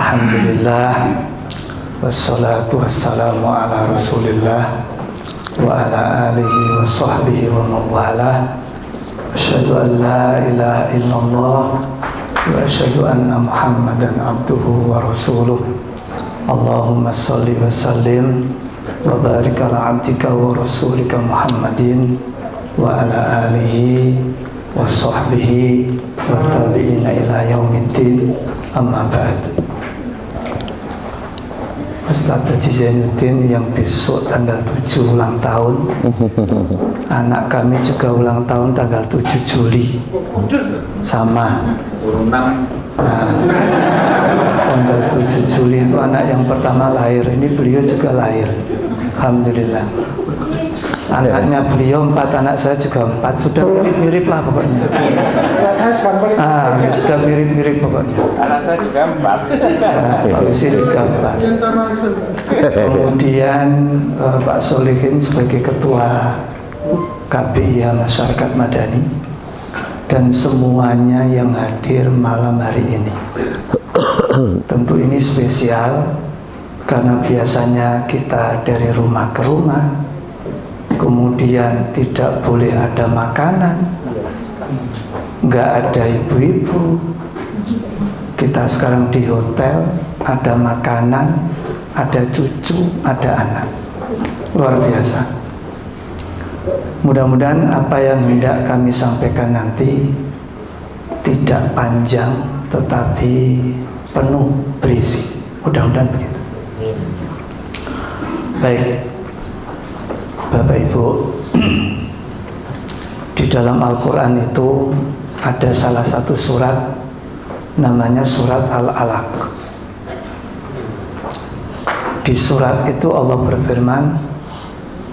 Alhamdulillah, wassalatu wassalamu ala rasulillah wa ala alihi wa sahbihi wa mawalah. Asyhadu an la ilaha illallah wa asyhadu anna muhammadan abduhu wa rasuluh. Allahumma salli wa sallim wa barik ala abdika wa rasulika Muhammadin wa ala alihi wa sahbihi wa tabi'ina ila yaumiddin. Amma ba'd. Ustaz Haji Zainuddin yang besok tanggal 7 ulang tahun. Anak kami juga ulang tahun tanggal 7 Juli. Sama. Nah, tanggal 7 Juli itu anak yang pertama lahir. Ini beliau juga lahir. Alhamdulillah. Anaknya beliau 4, anak saya juga 4. Sudah mirip-mirip lah pokoknya. Sudah mirip-mirip pokoknya. Anak saya juga 4. Pak Usi juga 4. Kemudian Pak Solihin sebagai ketua KPIA Masyarakat Madani dan semuanya yang hadir malam hari ini. Tentu ini spesial karena biasanya kita dari rumah ke rumah, kemudian tidak boleh ada makanan, nggak ada ibu-ibu. Kita sekarang di hotel, ada makanan, ada cucu, ada anak. Luar biasa. Mudah-mudahan apa yang hendak kami sampaikan nanti tidak panjang tetapi penuh berisi. Mudah-mudahan begitu. Baik, Bapak Ibu, di dalam Al-Quran itu ada salah satu surat namanya surat Al-Alaq. Di surat itu Allah berfirman,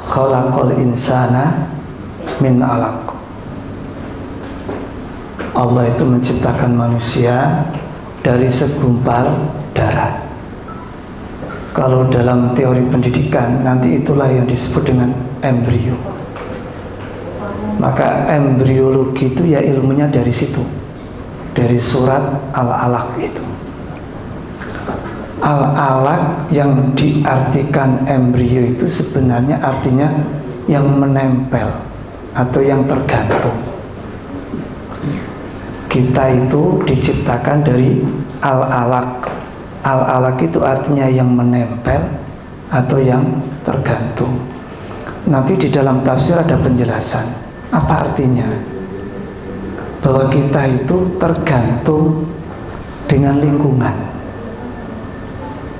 khalaqal insana min alaq. Allah itu menciptakan manusia dari segumpal darah. Kalau dalam teori pendidikan nanti itulah yang disebut dengan embrio. Maka embriologi itu ya ilmunya dari situ, dari surat Al-Alaq itu. Al-Alaq yang diartikan embrio itu sebenarnya artinya yang menempel atau yang tergantung. Kita itu diciptakan dari Al-Alaq. Al-Alaq itu artinya yang menempel atau yang tergantung. Nanti di dalam tafsir ada penjelasan apa artinya, bahwa kita itu tergantung dengan lingkungan.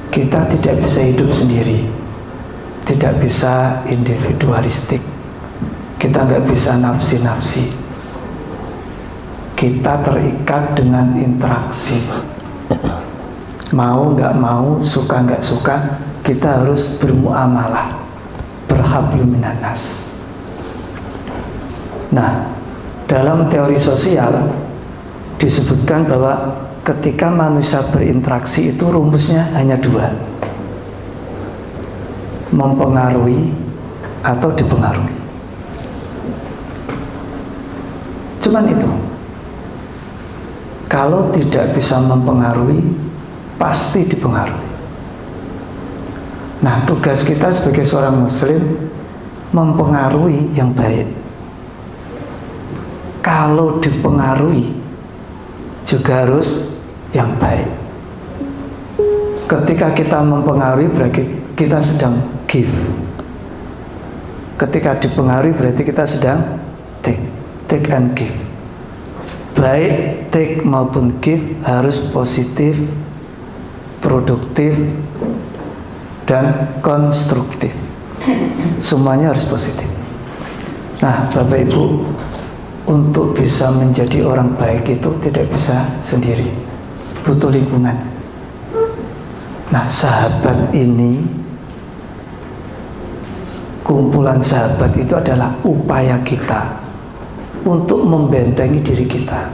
Kita tidak bisa hidup sendiri, tidak bisa individualistik, kita nggak bisa nafsi-nafsi. Kita terikat dengan interaksi. Mau nggak mau, suka nggak suka, kita harus bermuamalah, berhablum minan nas. Nah, dalam teori sosial disebutkan bahwa ketika manusia berinteraksi itu rumusnya hanya 2, mempengaruhi atau dipengaruhi. Cuman itu. Kalau tidak bisa mempengaruhi, pasti dipengaruhi. Nah, tugas kita sebagai seorang muslim mempengaruhi yang baik. Kalau dipengaruhi juga harus yang baik. Ketika kita mempengaruhi berarti kita sedang give. Ketika dipengaruhi berarti kita sedang take and give. Baik take maupun give harus positif, produktif, dan konstruktif. Semuanya harus positif. Nah, Bapak Ibu, untuk bisa menjadi orang baik itu tidak bisa sendiri, butuh lingkungan. Nah, sahabat ini, kumpulan sahabat itu adalah upaya kita untuk membentengi diri kita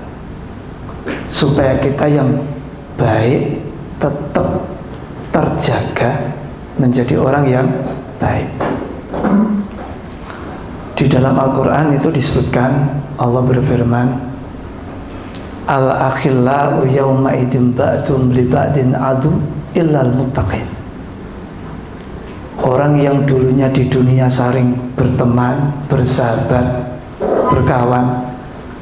supaya kita yang baik tetap terjaga menjadi orang yang baik. Di dalam Al-Quran itu disebutkan, Allah berfirman, Al-akhillau yawma idin ba'dum li ba'din adu illal muttaqin. Orang yang dulunya di dunia saling berteman, bersahabat, berkawan,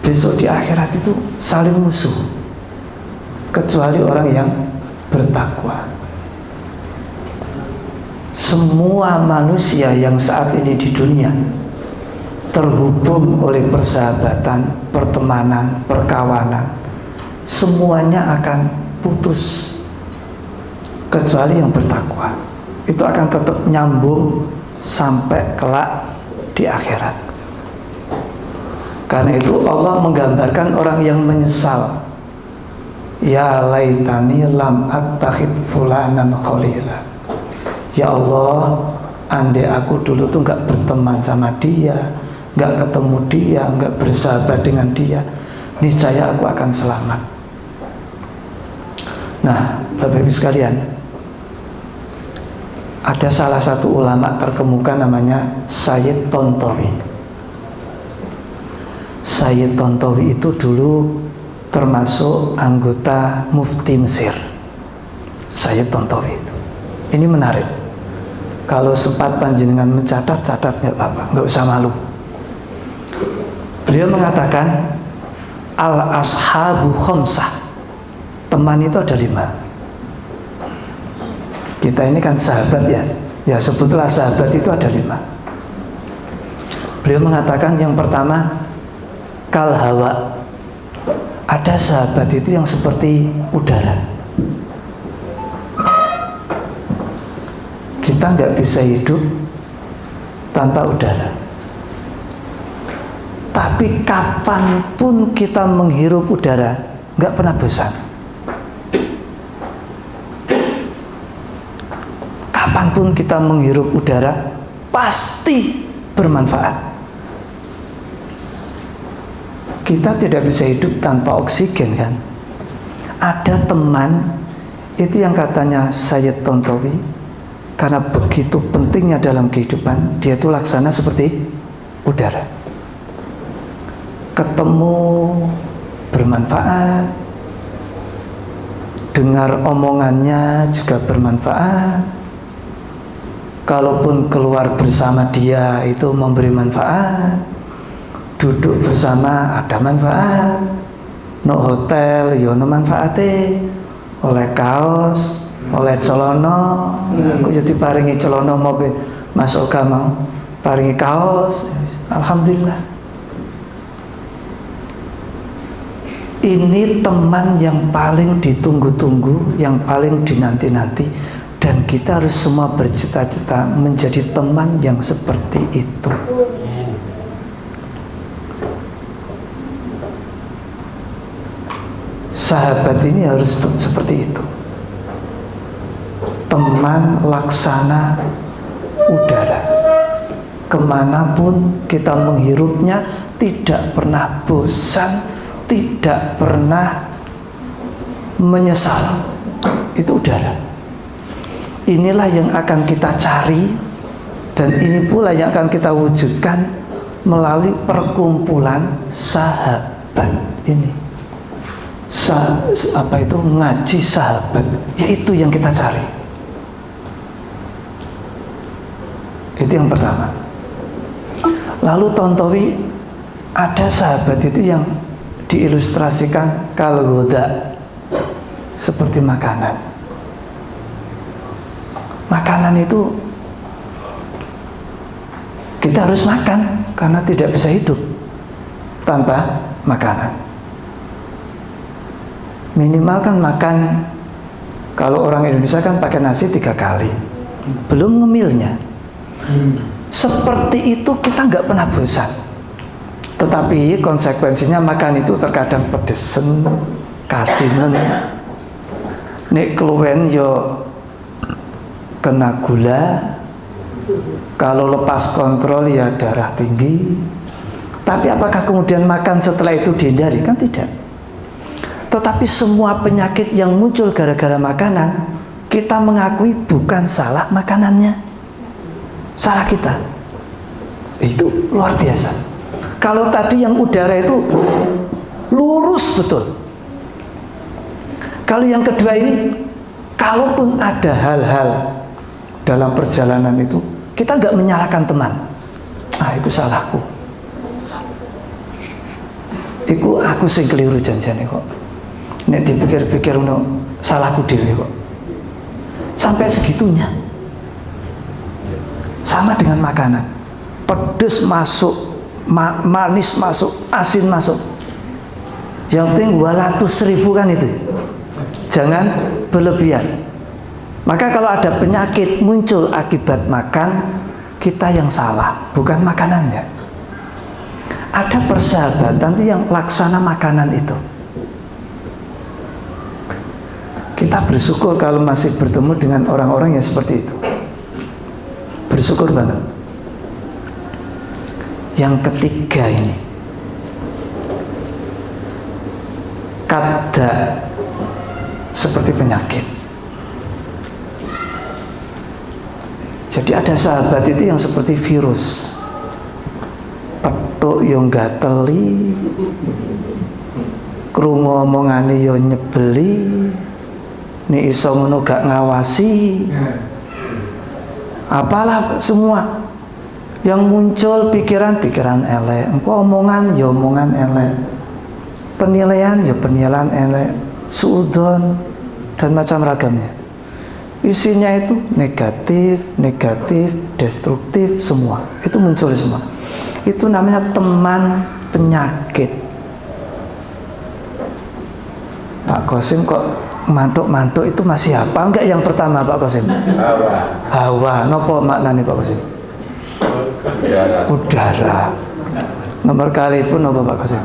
besok di akhirat itu saling musuh, kecuali orang yang bertakwa. Semua manusia yang saat ini di dunia terhubung oleh persahabatan, pertemanan, perkawanan, semuanya akan putus kecuali yang bertakwa. Itu akan tetap nyambung sampai kelak di akhirat. Karena itu Allah menggambarkan orang yang menyesal. Ya laitani lam attakhid fulanan khalila. Ya Allah, andai aku dulu tuh gak berteman sama dia, gak ketemu dia, gak bersahabat dengan dia, niscaya aku akan selamat. Nah, Bapak Ibu sekalian, ada salah satu ulama terkemuka namanya Sayyid Tontowi. Sayyid Tontowi itu dulu termasuk anggota Mufti Mesir. Sayyid Tontowi itu. Ini menarik. Kalau sempat panjenengan mencatat, catat nggak apa-apa, nggak usah malu. Beliau mengatakan al-ashabu khamsah. Teman itu ada 5. Kita ini kan sahabat ya. Ya sebetulnya sahabat itu ada 5. Beliau mengatakan yang pertama kal hawa. Ada sahabat itu yang seperti udara. Kita nggak bisa hidup tanpa udara. Tapi kapanpun kita menghirup udara, nggak pernah bosan. Kapanpun kita menghirup udara, pasti bermanfaat. Kita tidak bisa hidup tanpa oksigen kan. Ada teman itu yang katanya Sayyid Tontowi, karena begitu pentingnya dalam kehidupan, dia itu laksana seperti udara. Ketemu bermanfaat, dengar omongannya juga bermanfaat. Kalaupun keluar bersama dia itu memberi manfaat, duduk bersama ada manfaat. No hotel yo no manfaate, oleh kaos, oleh celono, aku jadi paringi celono mau masuk mau paringi kaos, alhamdulillah. Ini teman yang paling ditunggu-tunggu, yang paling dinanti-nanti, dan kita harus semua bercita-cita menjadi teman yang seperti itu. Sahabat ini harus seperti itu. Teman laksana udara. Kemanapun kita menghirupnya tidak pernah bosan, tidak pernah menyesal. Itu udara. Inilah yang akan kita cari, dan ini pula yang akan kita wujudkan melalui perkumpulan sahabat ini. Apa itu ngaji sahabat? Yaitu yang kita cari. Itu yang pertama. Lalu Tontowi, ada sahabat itu yang diilustrasikan kalau goda seperti makanan. Makanan itu kita harus makan karena tidak bisa hidup tanpa makanan. Minimal kan makan, kalau orang Indonesia kan pakai nasi 3 kali, belum ngemilnya. Seperti itu kita nggak pernah bosan. Tetapi konsekuensinya makan itu terkadang pedesen, kasinen, nek keluwen yo kena gula, kalau lepas kontrol ya darah tinggi. Tapi apakah kemudian makan setelah itu dihindari? Kan tidak. Tetapi semua penyakit yang muncul gara-gara makanan, kita mengakui bukan salah makanannya, salah kita. Itu luar biasa. Kalau tadi yang udara itu lurus betul, Kalau yang kedua ini, kalaupun ada hal-hal dalam perjalanan itu, kita nggak menyalahkan teman. Itu salahku. Iku aku sing keliru janjane kok. Nek dipikir-pikir salahku dhewe kok. Sampai segitunya. Sama dengan makanan. Pedes masuk, manis masuk, asin masuk. Yang penting 200.000 kan itu. Jangan berlebihan. Maka kalau ada penyakit muncul akibat makan, kita yang salah, bukan makanannya. Ada persahabatan itu yang laksana makanan itu. Kita bersyukur kalau masih bertemu dengan orang-orang yang seperti itu. Bersyukur banget. Yang ketiga ini, kada seperti penyakit. Jadi ada sahabat itu yang seperti virus. Petuk yang gateli, krungu omongane yo nyebeli, nek iso ngono gak ngawasi. Apalah semua yang muncul pikiran-pikiran elek, engko omongan ya omongan elek. Penilaian ya penilaian elek, suudzon dan macam ragamnya. Isinya itu negatif, destruktif semua. Itu muncul semua. Itu namanya teman penyakit. Pak Qasim kok mantuk-mantuk itu masih apa? Enggak yang pertama Pak Qasim? Hawa. Nopo maknanya Pak Qasim? Udara. Nomor kali pun nopo Pak Qasim?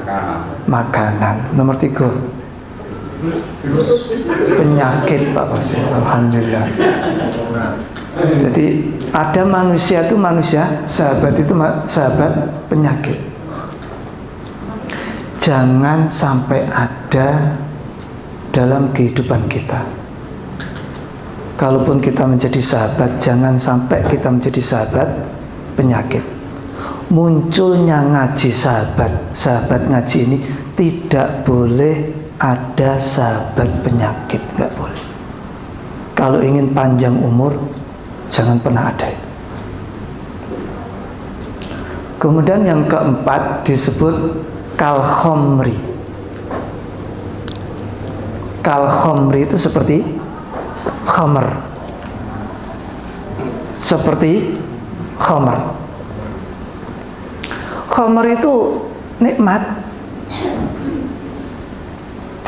Makanan. Nomor 3 penyakit Pak Qasim. Alhamdulillah. Jadi ada manusia itu manusia, sahabat itu sahabat penyakit. Jangan sampai ada dalam kehidupan kita. Kalaupun kita menjadi sahabat, jangan sampai kita menjadi sahabat penyakit. Munculnya ngaji sahabat ngaji ini tidak boleh ada sahabat penyakit, nggak boleh. Kalau ingin panjang umur, jangan pernah ada itu. Kemudian yang keempat disebut kalkhomri. Kalkhomri itu seperti khamr. Seperti khamr. Khamr itu nikmat.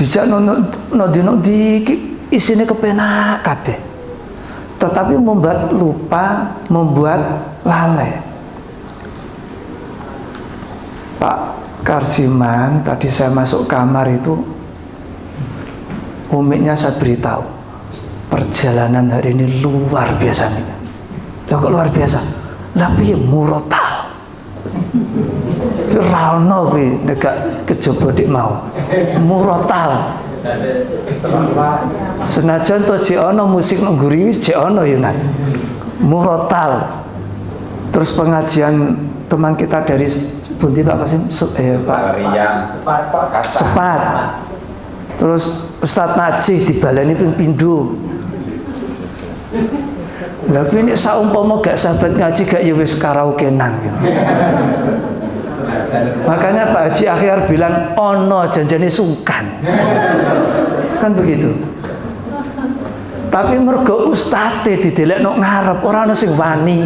Dijak no di isine kepenak kabeh. Tetapi membuat lupa, membuat lalai. Pak Karsiman, tadi saya masuk kamar itu, umiknya saya beritahu, perjalanan hari ini luar biasa nih. Lah kok luar biasa? Lah piye murotal. Rano kuwi nek kejaba dik mau. Murotal. Senajan to jek ana musik nang nguri jek ana ya nan. Murotal. Terus pengajian teman kita dari pundi Pak Qasim? Pak Sepat. Terus Ustadz Najih dibaleni ping pindho. Lah kuwi nek saumpama gak sahabat ngaji gak ya wis karaokenan gitu. Makanya Pak Haji Akhyar bilang ono janjane sungkan. Kan begitu. Tapi mergo ustate didelekno ngarep ora ana sing wani.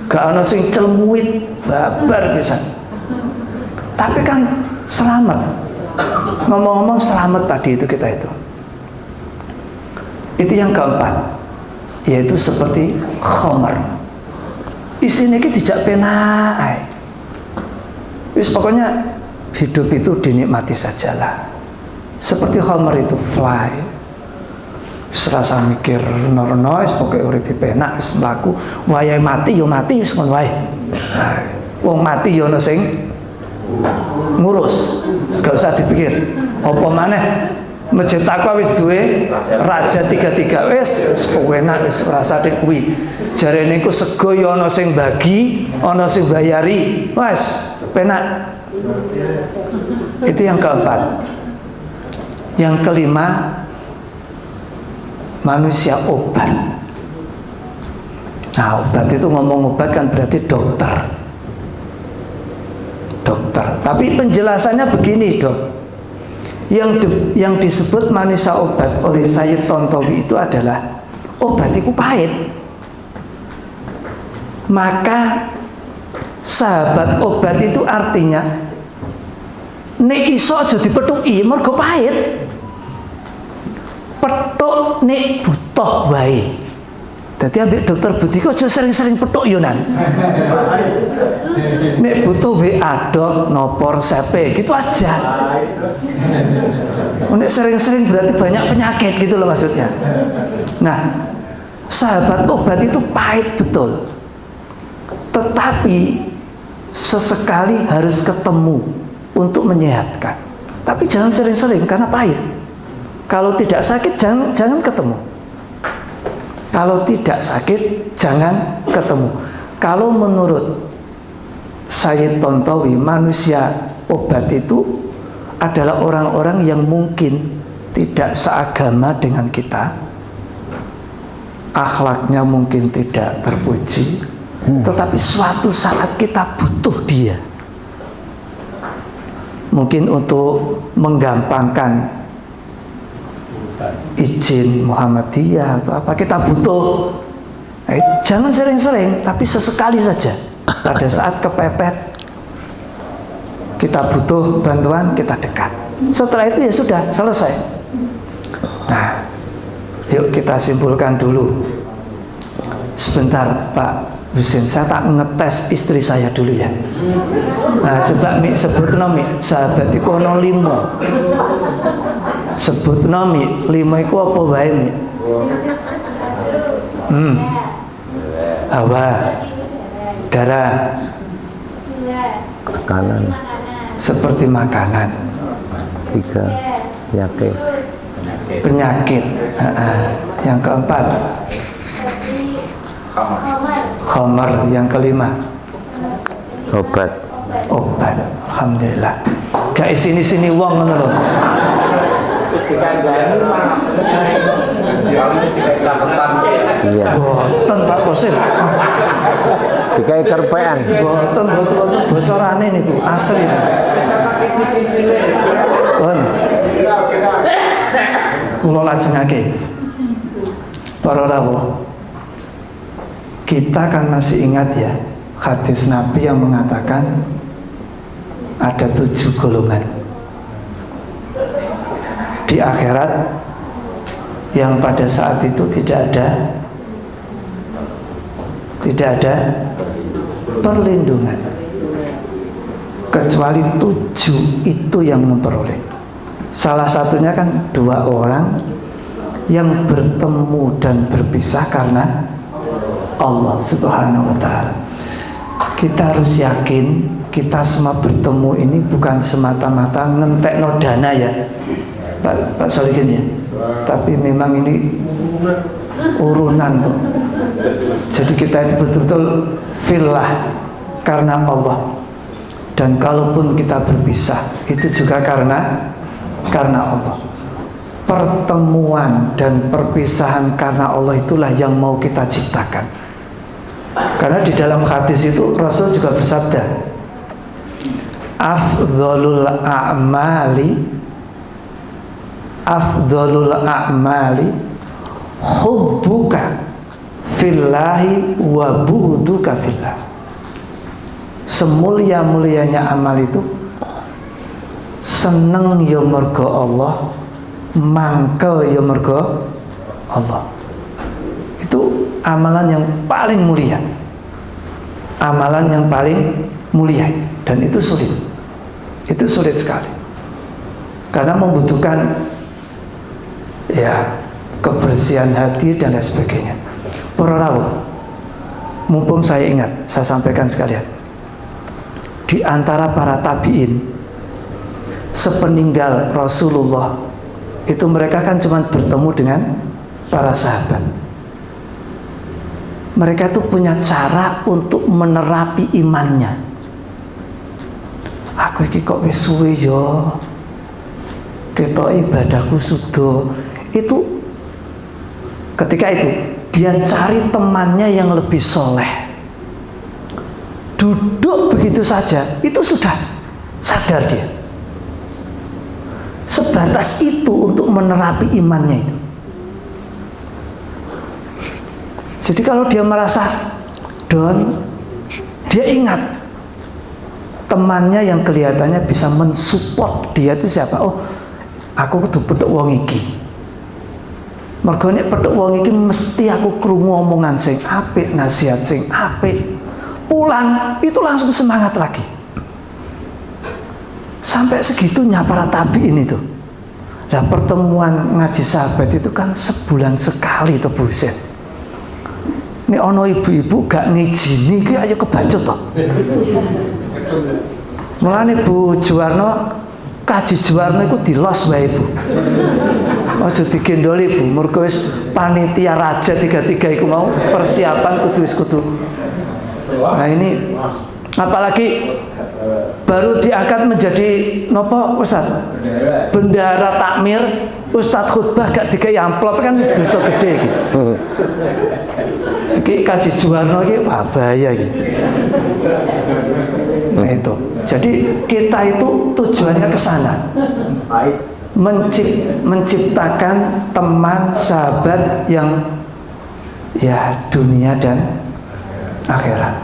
Gak ana sing celmuit babar pisan. Tapi kan selamat. Ngomong-ngomong selamat tadi itu kita itu. Itu yang keempat, yaitu seperti khamr. Isine iki dijak penak. Wis pokoknya hidup itu dinikmati sajalah. Seperti khamr itu fly. Serasa mikir norno, wis pokoke urip penak, wis mlaku, wayahe mati yo mati wis ngono wae. Wong mati yo ana sing ngurus, gak usah dipikir. Apa maneh Masjid Taqwa wis duwe raja tiga wis enak wis rasane kuwi. Jarene iku sego ya ana sing bagi, ana sing bayari. Wes penak. Itu yang keempat. Yang kelima, manusia obat. Nah, obat itu ngomong obat kan berarti dokter. Tapi penjelasannya begini, Dok. Yang disebut manusia obat oleh Sayyid Tontowi itu adalah obat itu pahit. Maka sahabat obat itu artinya nek iso aja dipethuki mergo pahit. Petuk nek butuh wae. Dadi ambek dokter Budiko aja sering-sering petuk yo nan. Nek butuh WA dok nopo resepe gitu aja. Nek sering-sering berarti banyak penyakit gitu loh maksudnya. Nah, sahabat obat itu pahit betul. Tetapi sesekali harus ketemu untuk menyehatkan. Tapi jangan sering-sering karena pahit. Kalau tidak sakit jangan ketemu. Kalau tidak sakit jangan ketemu. Kalau menurut Sayyid Tontowi, manusia obat itu adalah orang-orang yang mungkin tidak seagama dengan kita, akhlaknya mungkin tidak terpuji, tetapi suatu saat kita butuh dia. Mungkin untuk menggampangkan izin Muhammadiyah atau apa, kita butuh. Jangan sering-sering, tapi sesekali saja. Pada saat kepepet, kita butuh bantuan, kita dekat. Setelah itu ya sudah selesai. Nah, yuk kita simpulkan dulu. Sebentar Pak Husin, saya tak ngetes istri saya dulu ya. Nah, coba Mi sebutno Mi, sahabat iku ono 5. Sebutno Mi, 5 iku apa wae Mi? Hawa, darah, makanan, seperti makanan. 3, yakin, penyakit. Yang keempat, khamar. Yang kelima, obat. Alhamdulillah. Gak sini wong ngono lho. Iya. Boten Pak Kosim. Dikai kerpean. Boten bocorane niku asli. Kula lajengake. Para rawuh. Kita kan masih ingat ya hadis Nabi yang mengatakan ada 7 golongan di akhirat yang pada saat itu tidak ada perlindungan kecuali 7 itu yang memperoleh. Salah satunya kan 2 orang yang bertemu dan berpisah karena Allah Subhanahu wa Ta'ala. Kita harus yakin kita semua bertemu ini bukan semata-mata ngentekno dana ya Pak Solihin ya, tapi memang ini urunan. Jadi kita itu betul-betul fillah karena Allah. Dan kalaupun kita berpisah itu juga karena Allah. Pertemuan dan perpisahan karena Allah itulah yang mau kita ciptakan. Karena di dalam hadis itu Rasul juga bersabda, afdhalul a'mali hubbuka fillahi wa bughduka fillah. Semulia-mulianya amal itu seneng ya mergo Allah, mangkel ya mergo Allah. Itu amalan yang paling mulia. Amalan yang paling mulia, dan itu sulit. Itu sulit sekali. Karena membutuhkan ya kebersihan hati dan lain sebagainya. Para rawuh, mumpung saya ingat, saya sampaikan sekalian. Di antara para tabi'in sepeninggal Rasulullah itu mereka kan cuma bertemu dengan para sahabat. Mereka itu punya cara untuk menerapi imannya. Aku iki kok wis suwe yo ketok ibadahku sudah. Itu ketika itu dia cari temannya yang lebih soleh. Duduk begitu saja, itu sudah sadar dia. Sebatas itu untuk menerapi imannya itu. Jadi kalau dia merasa down, dia ingat temannya yang kelihatannya bisa mensupport dia itu siapa? Oh, aku kudu pedhok wong iki. Mergo nek pedhok wong iki mesti aku krungu omongan sing apik, nasihat sing apik. Pulang itu langsung semangat lagi. Sampai segitunya para tabiin itu. Nah, pertemuan ngaji sahabat itu kan sebulan sekali tuh Bu Husain. Ini ono ibu-ibu gak ngijini ki ayo kebacut toh. Mulane Bu Juwarno kaji Juwarno iku dilos wae Bu. Aja digendoli Bu, mergo wis panitia raja 33 iku mau persiapan kudu wis kudu. Nah ini apalagi baru diangkat menjadi nopo Ustaz? Bendahara takmir, Ustaz khutbah gak dikai amplop kan wis dosa gede iki. Iki kaji Juwarno iki wah bahaya iki. Nah itu. Jadi kita itu tujuannya ke sana. Menciptakan teman sahabat yang ya dunia dan akhirat.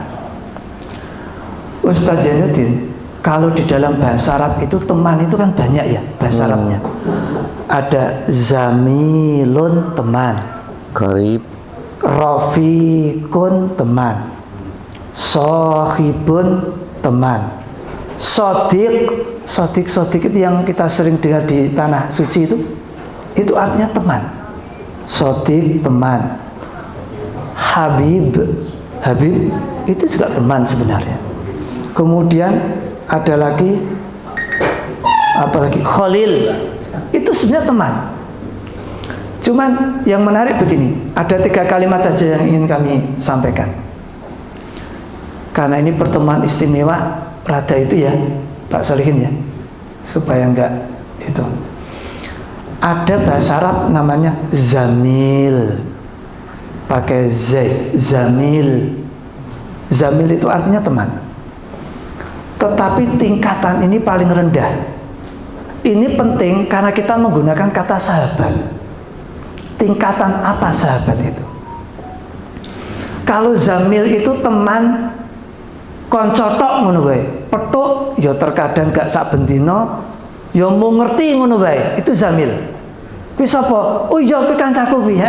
Ustaz Zainuddin, kalau di dalam bahasa Arab itu teman itu kan banyak ya bahasa Arabnya. Ada zamilun teman, Qarib, rafiqun teman, sohibun teman, sodik itu yang kita sering dengar di tanah suci itu artinya teman. Sodik teman, habib itu juga teman sebenarnya. Kemudian ada lagi apalagi khalil, itu sebenarnya teman. Cuman yang menarik begini, ada 3 kalimat saja yang ingin kami sampaikan. Karena ini pertemuan istimewa, rada itu ya Pak Solihin ya, supaya enggak itu. Ada bahasa Arab namanya zamil, pakai z, zamil. Zamil itu artinya teman. Tetapi tingkatan ini paling rendah. Ini penting karena kita menggunakan kata sahabat. Tingkatan apa sahabat itu? Kalau zamil itu teman koncotok ngono wae. Petuk ya terkadang gak sak bendina, ya mau ngerti ngono wae. Itu zamil. Kuwi sapa? Oh iya kuwi kancaku kuwi,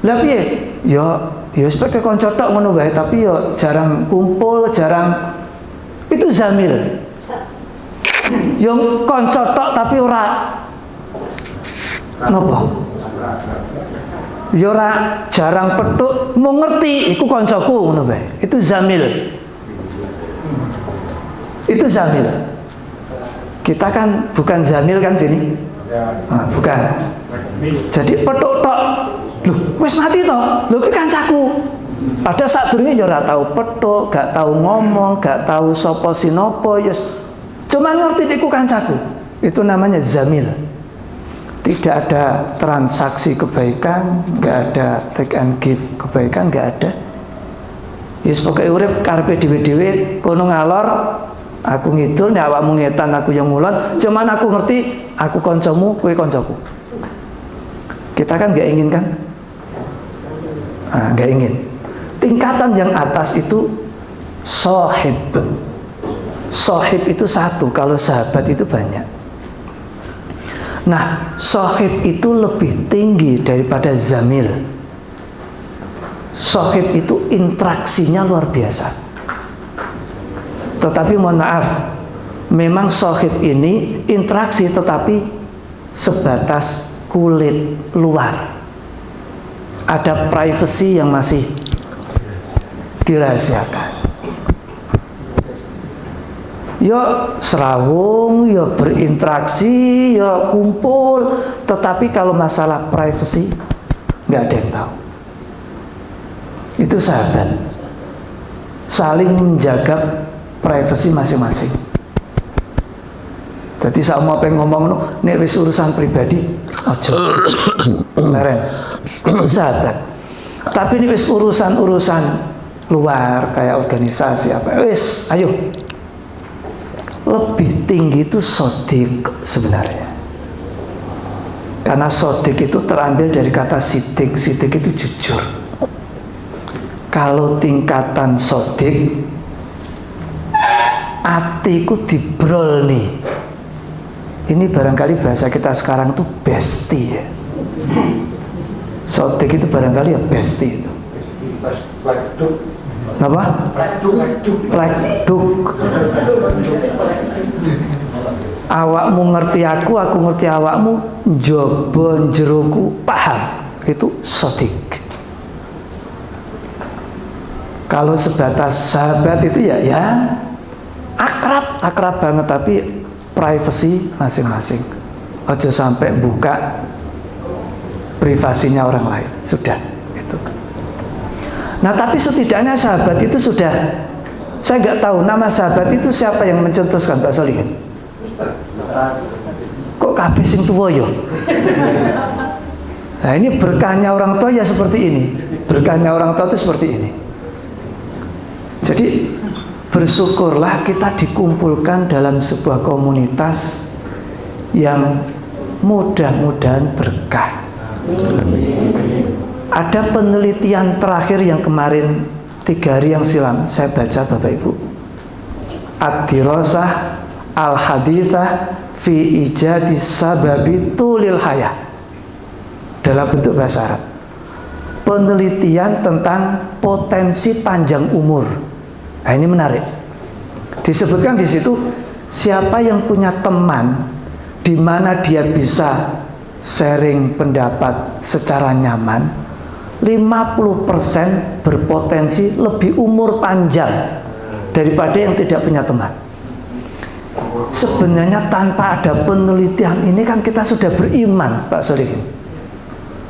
Lah piye? Ya sebagai koncotok ngono wae, tapi ya jarang kumpul, jarang. Itu zamil. Yang koncotok tapi ora napa? Ya ora jarang petuk, mau ngerti iku koncoku ngono wae. Itu zamil. Itu zamil. Kita kan bukan zamil kan sini? Nah, bukan. Jadi petuk tok. Loh, wis mati toh? Lho kuwi kancaku. Pada saat durunge ya ora tahu petuk, gak tahu ngomong, gak tahu sapa sinopo, yes. Cuma ngerti iku kancaku. Itu namanya zamil. Tidak ada transaksi kebaikan, gak ada take and give kebaikan, gak ada. Yes, pokoke urip karepe dhewe-dhewe kono ngalor, aku ngidul, nek awakmu ngetan aku yang ngulon, cuman aku ngerti aku kancamu, kowe kancaku. Kita kan gak ingin kan? Gak ingin. Tingkatan yang atas itu sohib. Sohib itu satu, kalau sahabat itu banyak. Nah, sohib itu lebih tinggi daripada zamil. Sohib itu interaksinya luar biasa. Tetapi mohon maaf, memang sohib ini interaksi tetapi sebatas kulit luar. Ada privasi yang masih dirahasiakan. Ya serawung, ya berinteraksi, ya kumpul, tetapi kalau masalah privasi nggak ada yang tahu. Itu sahabat, saling menjaga privasi masing-masing. Jadi sama pengen ngomong nek wis urusan pribadi aja leren. Itu sahabat. Tapi ini wis urusan luar kayak organisasi apa wis ayo. Lebih tinggi itu sodik sebenarnya. Karena sodik itu terambil dari kata sidik. Sidik itu jujur. Kalau tingkatan sodik, atiku dibrol nih. Ini barangkali bahasa kita sekarang itu bestie ya. Sodik itu barangkali ya bestie itu. Apa? Pleduk. Awakmu ngerti aku ngerti awakmu, njaba jeroku paham. Itu sodik. Kalau sebatas sahabat itu ya akrab banget, tapi privacy masing-masing. Aja sampai buka privasinya orang lain. Sudah itu. Nah, tapi setidaknya sahabat itu sudah, saya nggak tahu nama sahabat itu siapa yang mencetuskan Pak Solihin. Kok kabeh sing tuwa yo? Nah, ini berkahnya orang tua ya seperti ini. Berkahnya orang tua itu seperti ini. Jadi bersyukurlah kita dikumpulkan dalam sebuah komunitas yang mudah-mudahan berkah. Ada penelitian terakhir yang kemarin 3 hari yang silam saya baca Bapak Ibu. Ad-dirasah al-hadithah fi ijadi sababi tulil hayah, dalam bentuk bahasa Arab. Penelitian tentang potensi panjang umur. Nah, ini menarik. Disebutkan di situ siapa yang punya teman di mana dia bisa sharing pendapat secara nyaman, 50% berpotensi lebih umur panjang daripada yang tidak punya teman. Sebenarnya tanpa ada penelitian ini kan kita sudah beriman, Pak Solihin.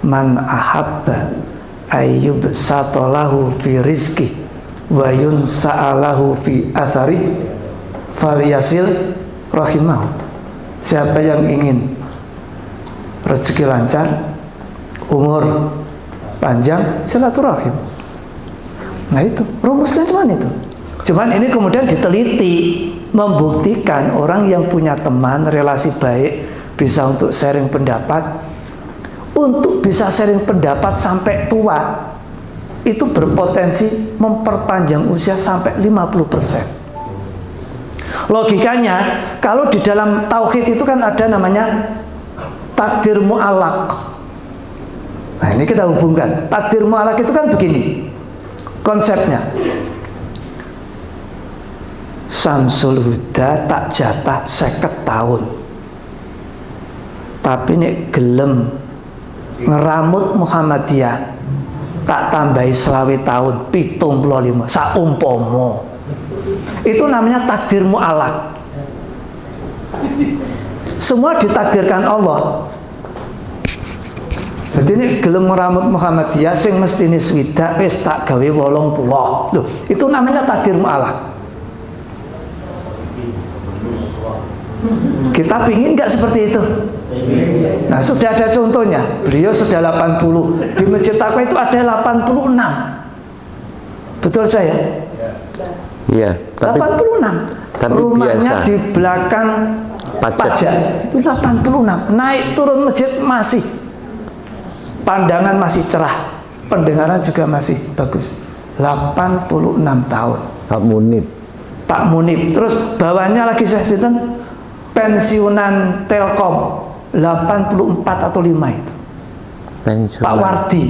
Man ahabba ayyub satolahu fi rizki wa yunsa'alahu fi asari falyasil rahimahu. Siapa yang ingin rezeki lancar, umur panjang, silaturahim. Nah itu rumusnya cuman itu. Cuman ini kemudian diteliti, membuktikan orang yang punya teman, relasi baik, bisa untuk sharing pendapat. Untuk bisa sharing pendapat sampai tua, itu berpotensi memperpanjang usia sampai 50%. Logikanya, kalau di dalam tauhid itu kan ada namanya takdir mu'allaq. Nah, ini kita hubungkan. Takdir mu'allaq itu kan begini konsepnya. Samsul Huda tak jatah 50 tahun. Tapi nek gelem ngeramut Muhammadiyah tak tambahi 20 tahun 75 saumpama. Itu namanya takdir mu'allaq. Semua ditakdirkan Allah. Jadi ini gelem ngeramut Muhammadiyah sing mestine swidak wis tak gawe 80. Loh, itu namanya takdir mu'allaq. Kita pingin nggak seperti itu? Nah, sudah ada contohnya. Beliau sudah 80. Di Masjid Taqwa itu ada 86. Betul saya? Iya. 86. Tapi rumahnya biasa. di belakang pajak. Itu 86. Naik turun masjid masih. Pandangan masih cerah. Pendengaran juga masih bagus. 86 tahun. Pak Munib. Pak Munib. Terus bawahnya lagi saya sinten? Pensiunan Telkom 84 atau 5 itu. Pensiunan. Pak Wardi.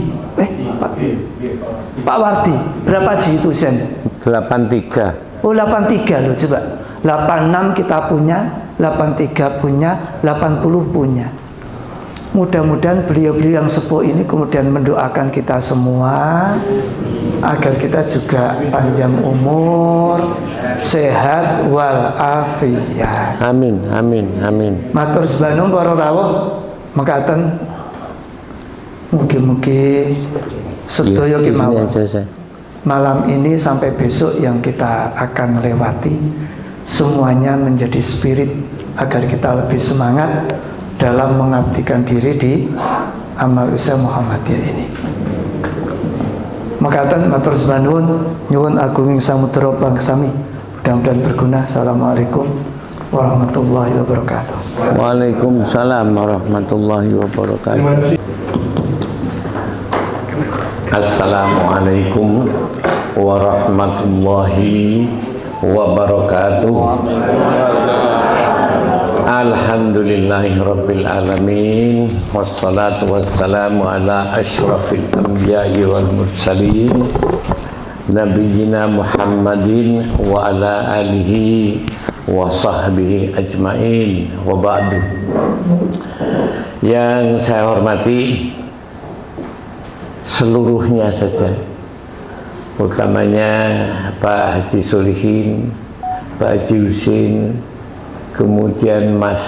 Pak Wardi. Berapa sih itu sen? 83. Oh 83 loh coba. 86 kita punya, 83 punya, 80 punya. Mudah-mudahan beliau-beliau yang sepuh ini kemudian mendoakan kita semua agar kita juga panjang umur, sehat walafiat. Amin, amin, amin. Matur sebanung para rawuh mekaten mugi-mugi sedaya kemawon. Malam ini sampai besok yang kita akan lewati semuanya menjadi spirit agar kita lebih semangat dalam mengabdikan diri di amal usaha Muhammadiyah ini. Makatan matur sembah nyuwun agunging samudra pangsami, mudah-mudahan berguna. Assalamualaikum warahmatullahi wabarakatuh. Waalaikumsalam warahmatullahi wabarakatuh. Assalamualaikum warahmatullahi wabarakatuh. Alhamdulillahi rabbil alamin, wassalatu wassalamu ala asyrafil anbiya'i wal mursalin, nabiyyina Muhammadin wa ala alihi wa sahbihi ajmain, wa ba'du. Yang saya hormati seluruhnya saja, utamanya Pak Haji Solihin, Pak Haji Husin, kemudian Mas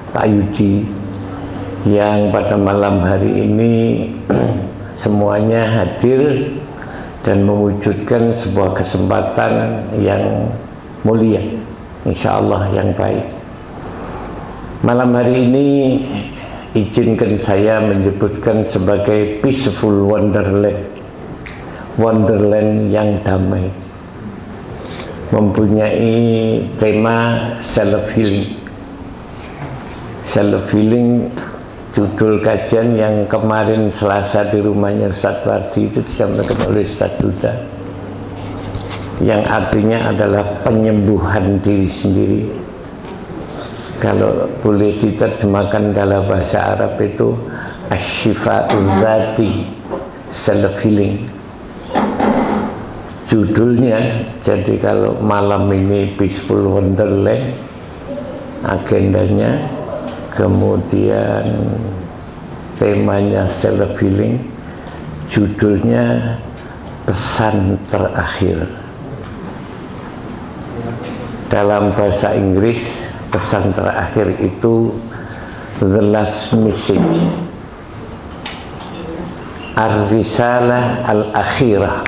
Pak Yuji, yang pada malam hari ini semuanya hadir dan mewujudkan sebuah kesempatan yang mulia, insya Allah yang baik. Malam hari ini izinkan saya menyebutkan sebagai peaceful wonderland, wonderland yang damai, mempunyai tema self healing. Self healing judul kajian yang kemarin Selasa di rumahnya Ustaz Wardi itu disampaikan oleh Ustaz Duda, yang artinya adalah penyembuhan diri sendiri. Kalau boleh diterjemahkan dalam bahasa Arab itu asy-syifa'uz zati, self healing judulnya. Jadi kalau malam ini peaceful wonderland agendanya, kemudian temanya self healing, judulnya pesan terakhir. Dalam bahasa Inggris pesan terakhir itu the last message, ar-risalah al-akhirah.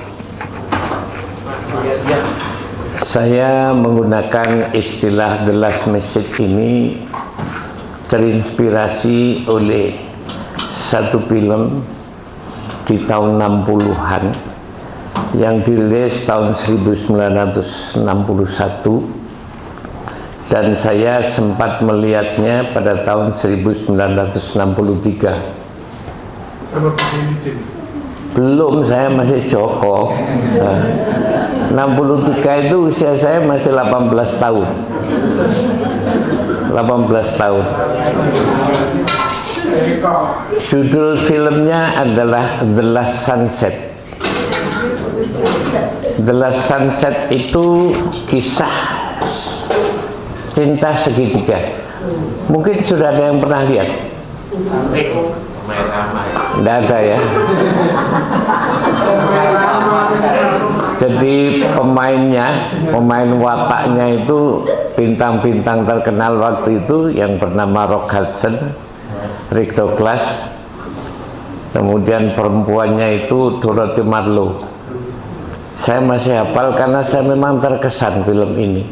Saya menggunakan istilah the last message ini terinspirasi oleh satu film di tahun 60-an yang dirilis tahun 1961, dan saya sempat melihatnya pada tahun 1963. Belum, saya masih Joko. 63 itu usia saya masih 18 tahun. 18 tahun. Judul filmnya adalah The Last Sunset. The Last Sunset itu kisah cinta segitiga. Mungkin sudah ada yang pernah lihat? Tidak ada ya. Jadi pemain wataknya itu bintang-bintang terkenal waktu itu yang bernama Rock Hudson, Rick Douglas, kemudian perempuannya itu Dorothy Marlowe. Saya masih hafal karena saya memang terkesan film ini.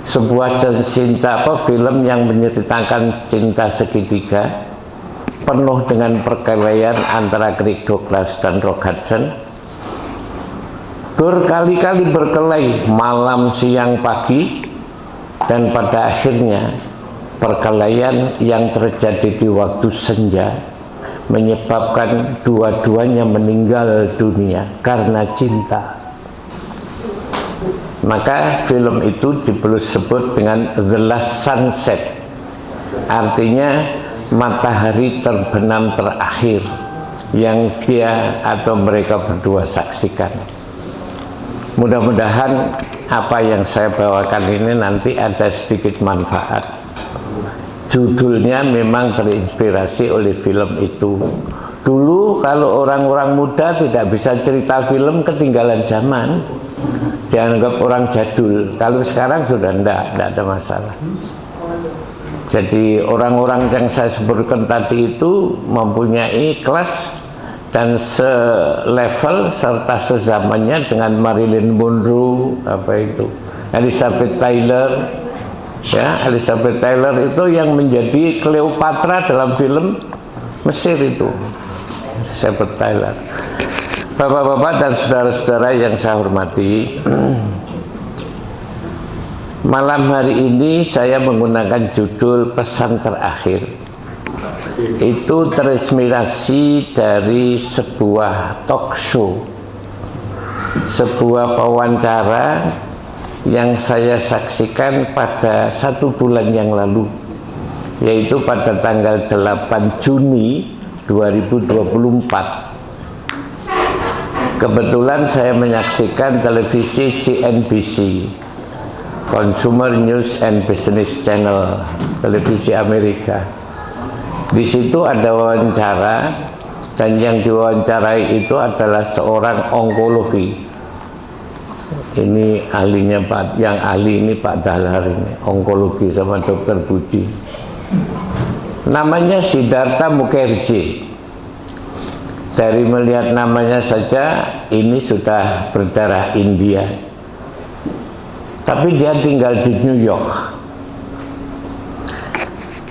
Sebuah film yang menceritakan cinta segitiga penuh dengan perkelahian antara Rick Douglas dan Rock Hudson. Berkali-kali berkelahi malam, siang, pagi, dan pada akhirnya perkelahian yang terjadi di waktu senja menyebabkan dua-duanya meninggal dunia karena cinta. Maka film itu disebut dengan The Last Sunset, artinya matahari terbenam terakhir yang dia atau mereka berdua saksikan. Mudah-mudahan apa yang saya bawakan ini nanti ada sedikit manfaat. Judulnya memang terinspirasi oleh film itu. Dulu kalau orang-orang muda tidak bisa cerita film, ketinggalan zaman, dianggap orang jadul. Kalau sekarang sudah tidak ada masalah. Jadi orang-orang yang saya sebutkan tadi itu mempunyai kelas dan selevel serta sezamannya dengan Marilyn Monroe, Elizabeth Taylor, Ya, Elizabeth Taylor itu yang menjadi Cleopatra dalam film Mesir itu, Elizabeth Taylor. Bapak-bapak dan saudara-saudara yang saya hormati, malam hari ini saya menggunakan judul pesan terakhir. Itu terinspirasi dari sebuah talk show, sebuah wawancara yang saya saksikan pada 1 bulan yang lalu, yaitu pada tanggal 8 Juni 2024. Kebetulan saya menyaksikan televisi CNBC, Consumer News and Business Channel, televisi Amerika. Di situ ada wawancara, dan yang diwawancarai itu adalah seorang onkologi. Ini ahlinya Pak, yang ahli ini Pak Dahlar ini, onkologi sama Dokter Budi. Namanya Siddhartha Mukherjee. Dari melihat namanya saja ini sudah berdarah India. Tapi dia tinggal di New York.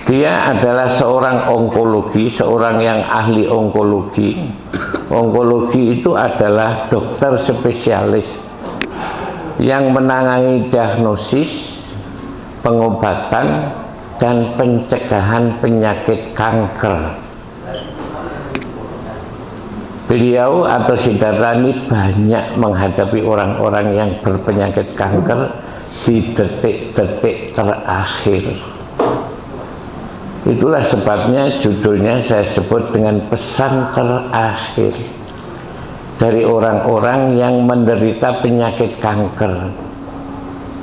Dia adalah seorang onkologi, seorang yang ahli onkologi. Onkologi itu adalah dokter spesialis yang menangani diagnosis, pengobatan, dan pencegahan penyakit kanker. Beliau atau Siddhartha ini banyak menghadapi orang-orang yang berpenyakit kanker di detik-detik terakhir. Itulah sebabnya judulnya saya sebut dengan pesan terakhir dari orang-orang yang menderita penyakit kanker.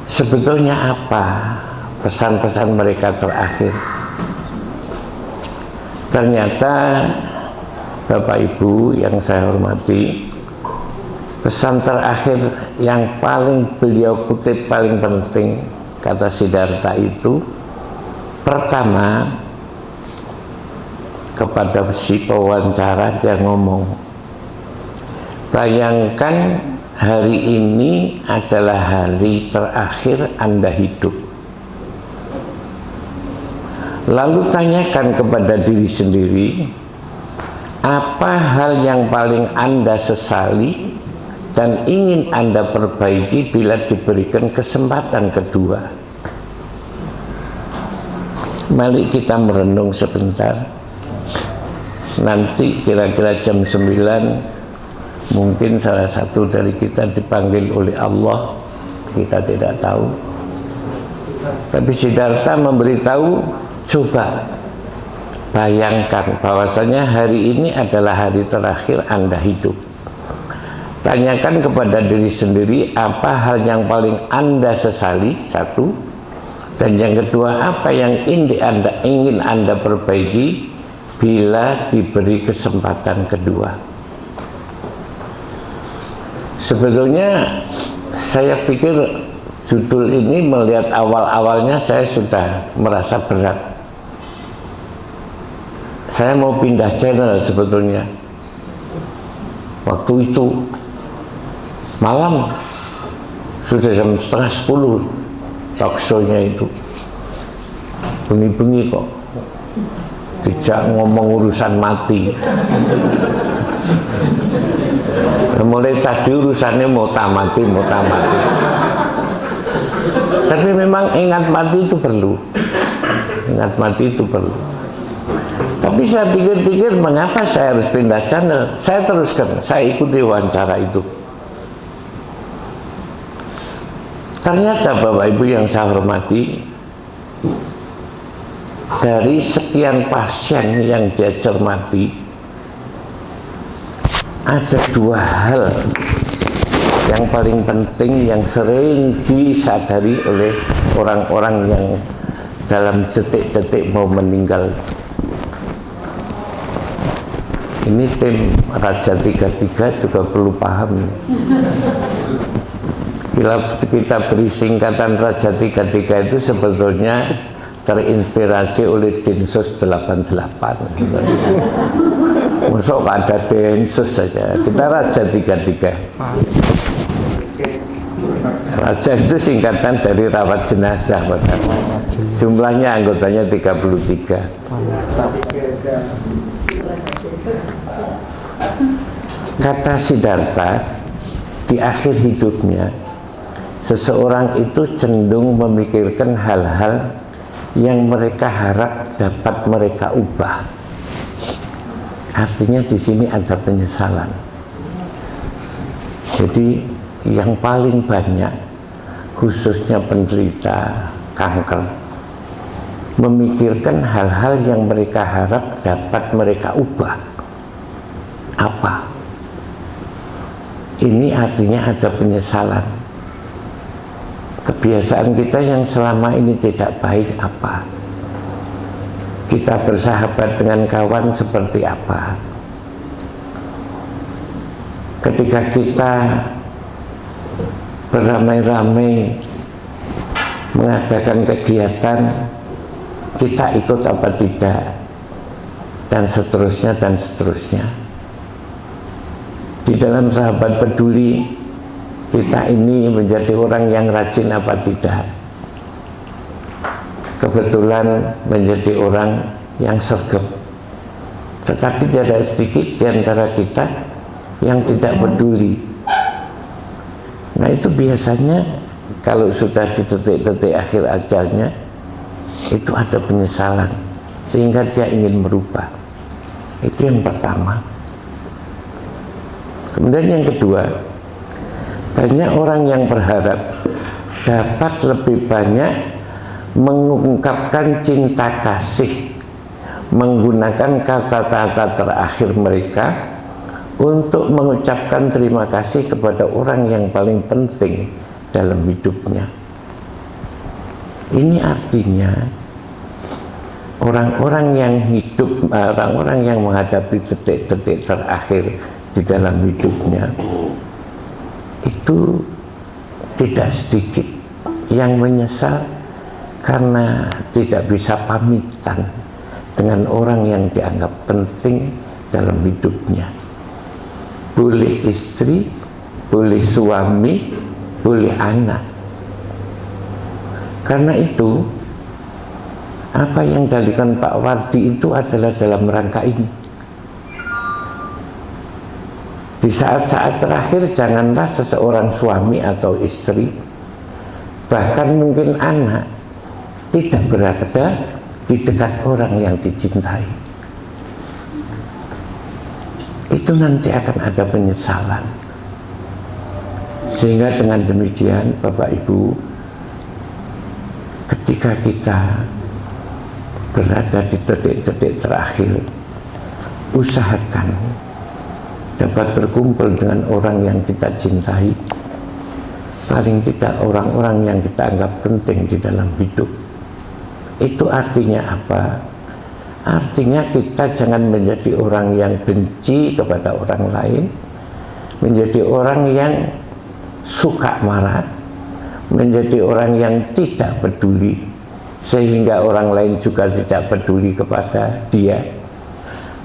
Sebetulnya apa pesan-pesan mereka terakhir? Ternyata Bapak Ibu yang saya hormati, pesan terakhir yang paling beliau kutip, paling penting, kata Siddhartha itu, pertama, kepada si pewawancara dia ngomong, bayangkan hari ini adalah hari terakhir Anda hidup. Lalu tanyakan kepada diri sendiri, apa hal yang paling Anda sesali dan ingin Anda perbaiki bila diberikan kesempatan kedua? Mari kita merenung sebentar. Nanti kira-kira jam 9 mungkin salah satu dari kita dipanggil oleh Allah, kita tidak tahu. Tapi Siddhartha memberitahu, coba bayangkan bahwasanya hari ini adalah hari terakhir Anda hidup. Tanyakan kepada diri sendiri apa hal yang paling Anda sesali, satu, dan yang kedua apa yang ingin Anda perbaiki bila diberi kesempatan kedua. Sebetulnya saya pikir judul ini melihat awal-awalnya saya sudah merasa berat. Saya mau pindah channel sebetulnya. Waktu itu malam sudah jam 9:30 talk show-nya itu. Bengi-bengi kok. Tidak ngomong urusan mati. Mulai tadi urusannya mau tamati. Tapi memang ingat mati itu perlu. Ingat mati itu perlu. Tapi saya pikir-pikir, mengapa saya harus pindah channel? Saya teruskan, saya ikuti wawancara itu. Ternyata Bapak Ibu yang saya hormati, dari sekian pasien yang dia cermati, ada 2 hal yang paling penting yang sering disadari oleh orang-orang yang dalam detik-detik mau meninggal. Ini tim Raja 33 juga perlu paham. Bila kita beri singkatan Raja 33 itu sebetulnya terinspirasi oleh Densus 88. Masuk ada Densus saja, kita Raja 33. Raja itu singkatan dari rawat jenazah, Pak. Jumlahnya anggotanya 33. Kata Siddhartha, di akhir hidupnya seseorang itu cenderung memikirkan hal-hal yang mereka harap dapat mereka ubah. Artinya di sini ada penyesalan. Jadi yang paling banyak, khususnya penderita kanker, memikirkan hal-hal yang mereka harap dapat mereka ubah. Apa? Ini artinya ada penyesalan. Kebiasaan kita yang selama ini tidak baik apa? Kita bersahabat dengan kawan seperti apa? Ketika kita beramai-ramai mengadakan kegiatan, kita ikut apa tidak, dan seterusnya dan seterusnya. Di dalam sahabat peduli, kita ini menjadi orang yang rajin apa tidak. Kebetulan menjadi orang yang sergap, tetapi tidak sedikit di antara kita yang tidak peduli. Nah, itu biasanya kalau sudah di detik-detik akhir ajalnya, itu ada penyesalan sehingga dia ingin merubah. Itu yang pertama. Kemudian yang kedua, banyak orang yang berharap dapat lebih banyak mengungkapkan cinta kasih menggunakan kata-kata terakhir mereka untuk mengucapkan terima kasih kepada orang yang paling penting dalam hidupnya. Ini artinya orang-orang yang hidup, orang-orang yang menghadapi detik-detik terakhir di dalam hidupnya itu tidak sedikit yang menyesal karena tidak bisa pamitan dengan orang yang dianggap penting dalam hidupnya. Boleh istri, boleh suami, boleh anak. Karena itu, apa yang dilakukan Pak Wardi itu adalah dalam rangka ini. Di saat-saat terakhir, janganlah seseorang suami atau istri, bahkan mungkin anak, tidak berada di dekat orang yang dicintai. Itu nanti akan ada penyesalan. Sehingga dengan demikian, Bapak Ibu, ketika kita berada di detik-detik terakhir, usahakan dapat berkumpul dengan orang yang kita cintai, paling tidak orang-orang yang kita anggap penting di dalam hidup. Itu artinya apa? Artinya kita jangan menjadi orang yang benci kepada orang lain, menjadi orang yang suka marah, menjadi orang yang tidak peduli, sehingga orang lain juga tidak peduli kepada dia,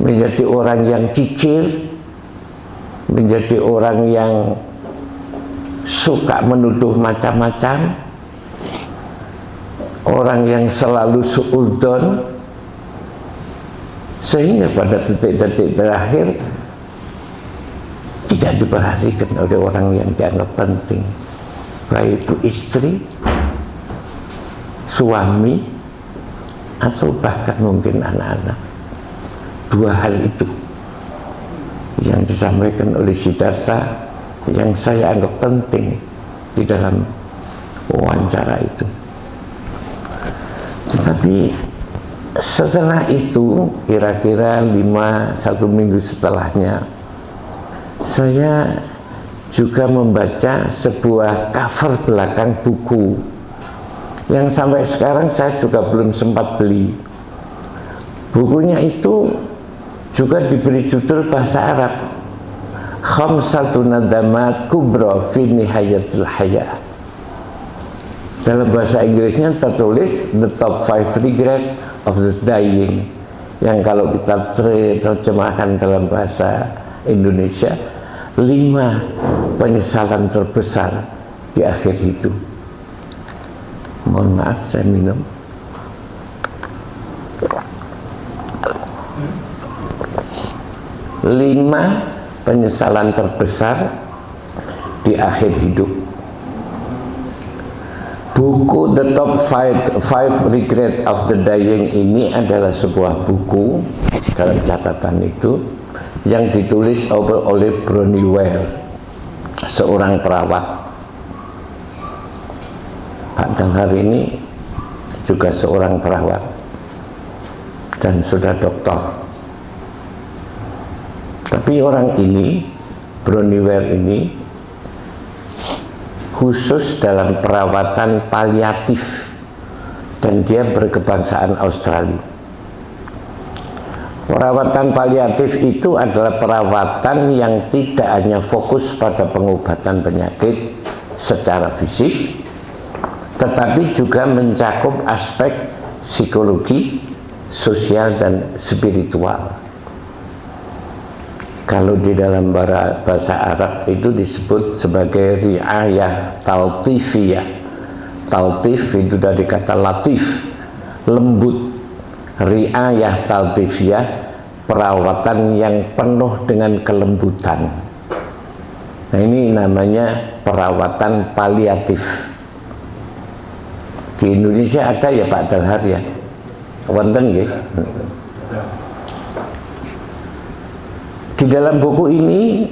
menjadi orang yang kikir, menjadi orang yang suka menuduh macam-macam, orang yang selalu suudzon, sehingga pada detik-detik terakhir tidak diperhatikan oleh orang yang dianggap penting, baik itu istri, suami, atau bahkan mungkin anak-anak. Dua hal itu yang disampaikan oleh Siddhartha yang saya anggap penting di dalam wawancara itu. Tetapi setelah itu, kira-kira 1 minggu setelahnya, saya juga membaca sebuah cover belakang buku yang sampai sekarang saya juga belum sempat beli. Bukunya itu juga diberi judul bahasa Arab, Khamsatun Nadamat Kubra fi Nihayatil Haya. Dalam bahasa Inggrisnya tertulis The Top 5 Regret of the Dying, yang kalau kita terjemahkan dalam bahasa Indonesia, 5 penyesalan terbesar di di akhir hidup. Mohon maaf, saya minum. Lima penyesalan terbesar di akhir hidup. Buku The Top Five Regret of the Dying ini adalah sebuah buku dalam catatan itu yang ditulis oleh Bronnie Ware, seorang perawat. Pak Dahar ini juga seorang perawat dan sudah doktor. Tapi orang ini, Bronnie Ware ini, khusus dalam perawatan paliatif dan dia berkebangsaan Australia. Perawatan paliatif itu adalah perawatan yang tidak hanya fokus pada pengobatan penyakit secara fisik, tetapi juga mencakup aspek psikologi, sosial, dan spiritual. Kalau di dalam bahasa Arab itu disebut sebagai riayah taltifiyah. Taltif itu dari kata latif, lembut. Riayah taltifiyah, perawatan yang penuh dengan kelembutan. Nah, ini namanya perawatan paliatif. Di Indonesia ada ya Pak Dalhar ya? Wonten nggih? Di dalam buku ini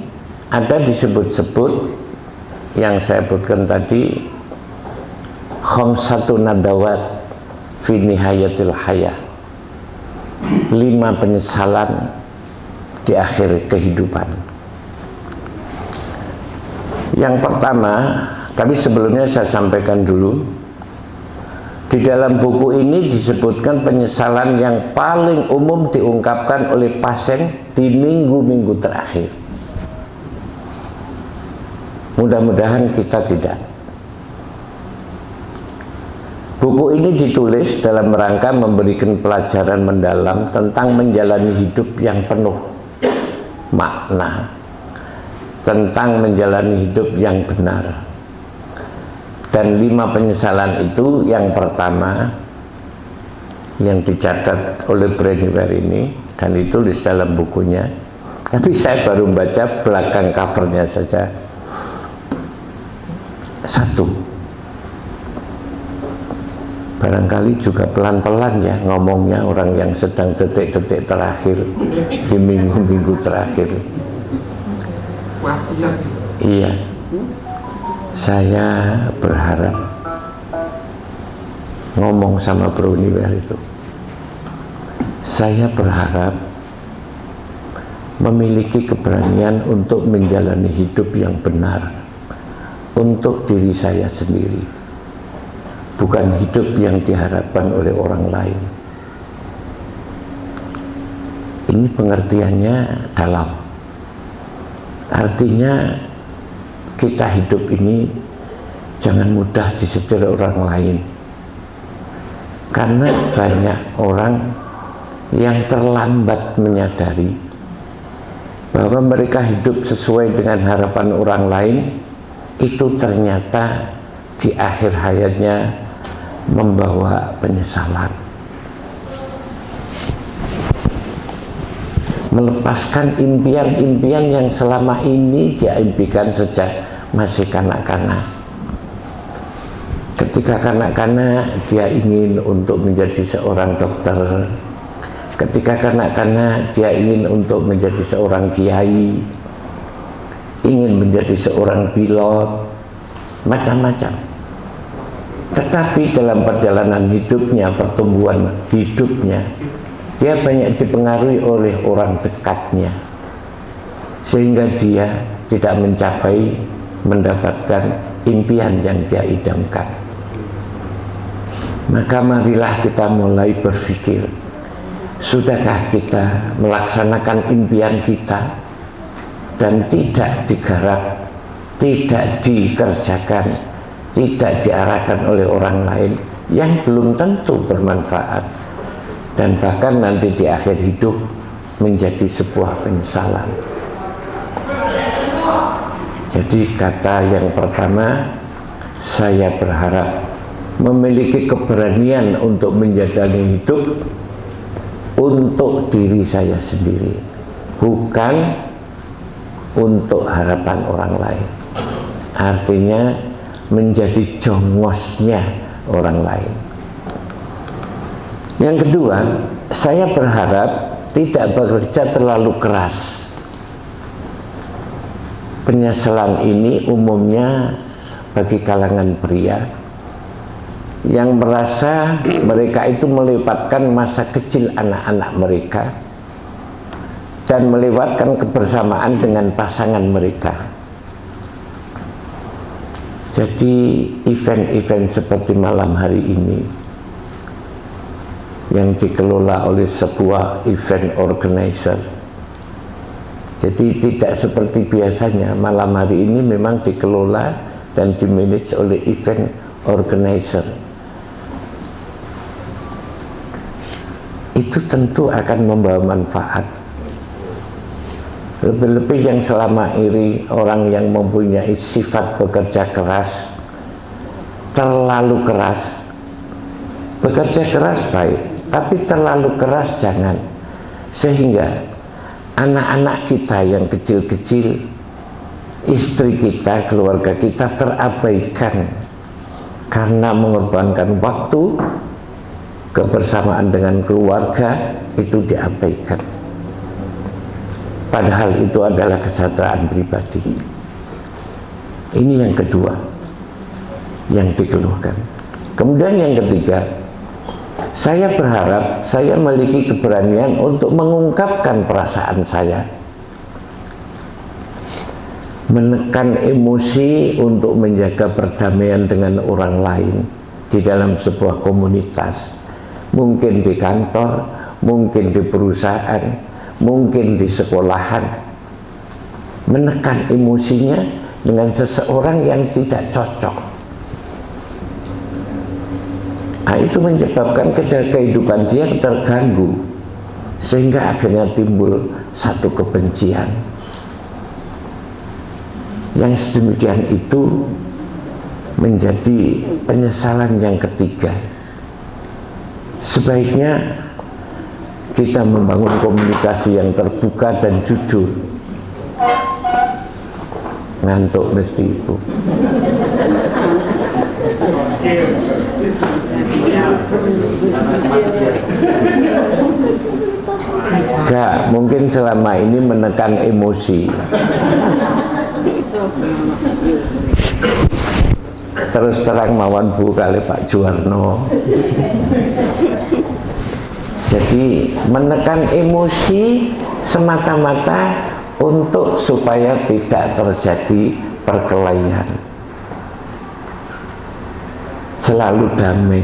ada disebut-sebut yang saya sebutkan tadi, khamsatun nadawat fi nihayatil hayah, 5 penyesalan di akhir kehidupan. Yang pertama, tapi sebelumnya saya sampaikan dulu, di dalam buku ini disebutkan penyesalan yang paling umum diungkapkan oleh pasien di minggu-minggu terakhir. Mudah-mudahan kita tidak. Buku ini ditulis dalam rangka memberikan pelajaran mendalam tentang menjalani hidup yang penuh makna, tentang menjalani hidup yang benar. Dan 5 penyesalan itu, yang pertama yang dicatat oleh Bronnie Ware ini dan ditulis dalam bukunya, tapi saya baru baca belakang covernya saja. 1, barangkali juga pelan-pelan ya ngomongnya orang yang sedang detik-detik terakhir di minggu-minggu terakhir. Iya, saya berharap ngomong sama Bronnie Ware itu, saya berharap memiliki keberanian untuk menjalani hidup yang benar untuk diri saya sendiri, bukan hidup yang diharapkan oleh orang lain. Ini pengertiannya dalam, artinya kita hidup ini jangan mudah disetir orang lain, karena banyak orang yang terlambat menyadari bahwa mereka hidup sesuai dengan harapan orang lain, itu ternyata di akhir hayatnya membawa penyesalan, melepaskan impian-impian yang selama ini dia impikan sejak masih kanak-kanak. Ketika kanak-kanak dia ingin untuk menjadi seorang dokter, ketika kanak-kanak dia ingin untuk menjadi seorang kiai, ingin menjadi seorang pilot, macam-macam. Tetapi dalam perjalanan hidupnya, pertumbuhan hidupnya, dia banyak dipengaruhi oleh orang dekatnya, sehingga dia tidak mendapatkan impian yang dia idamkan. Maka marilah kita mulai berpikir, sudahkah kita melaksanakan impian kita dan tidak digarap, tidak dikerjakan, tidak diarahkan oleh orang lain yang belum tentu bermanfaat, dan bahkan nanti di akhir hidup menjadi sebuah penyesalan. Jadi kata yang pertama, saya berharap memiliki keberanian untuk menjalani hidup untuk diri saya sendiri, bukan untuk harapan orang lain. Artinya menjadi jongosnya orang lain. Yang kedua, saya berharap tidak bekerja terlalu keras. Penyesalan ini umumnya bagi kalangan pria yang merasa mereka itu melewatkan masa kecil anak-anak mereka dan melewatkan kebersamaan dengan pasangan mereka. Jadi event-event seperti malam hari ini yang dikelola oleh sebuah event organizer, jadi tidak seperti biasanya. Malam hari ini memang dikelola dan dimanage oleh event organizer. Itu tentu akan membawa manfaat. Lebih-lebih yang selama ini orang yang mempunyai sifat bekerja keras, terlalu keras. Bekerja keras baik, tapi terlalu keras jangan. Sehingga anak-anak kita yang kecil-kecil, istri kita, keluarga kita terabaikan karena mengorbankan waktu, kebersamaan dengan keluarga itu diabaikan. Padahal itu adalah kesejahteraan pribadi. Ini yang kedua yang dikeluhkan. Kemudian yang ketiga, saya berharap saya memiliki keberanian untuk mengungkapkan perasaan saya, menekan emosi untuk menjaga perdamaian dengan orang lain di dalam sebuah komunitas, mungkin di kantor, mungkin di perusahaan, mungkin di sekolahan. Menekan emosinya dengan seseorang yang tidak cocok. Nah, itu menyebabkan kehidupan dia terganggu, sehingga akhirnya timbul satu kebencian. Yang sedemikian itu menjadi penyesalan yang ketiga. Sebaiknya kita membangun komunikasi yang terbuka dan jujur. Ngantuk mesti itu. Enggak, mungkin selama ini menekan emosi. Terus terang mawon Bu kali Pak Juwarno. Jadi menekan emosi semata-mata untuk supaya tidak terjadi perkelahian. Selalu damai.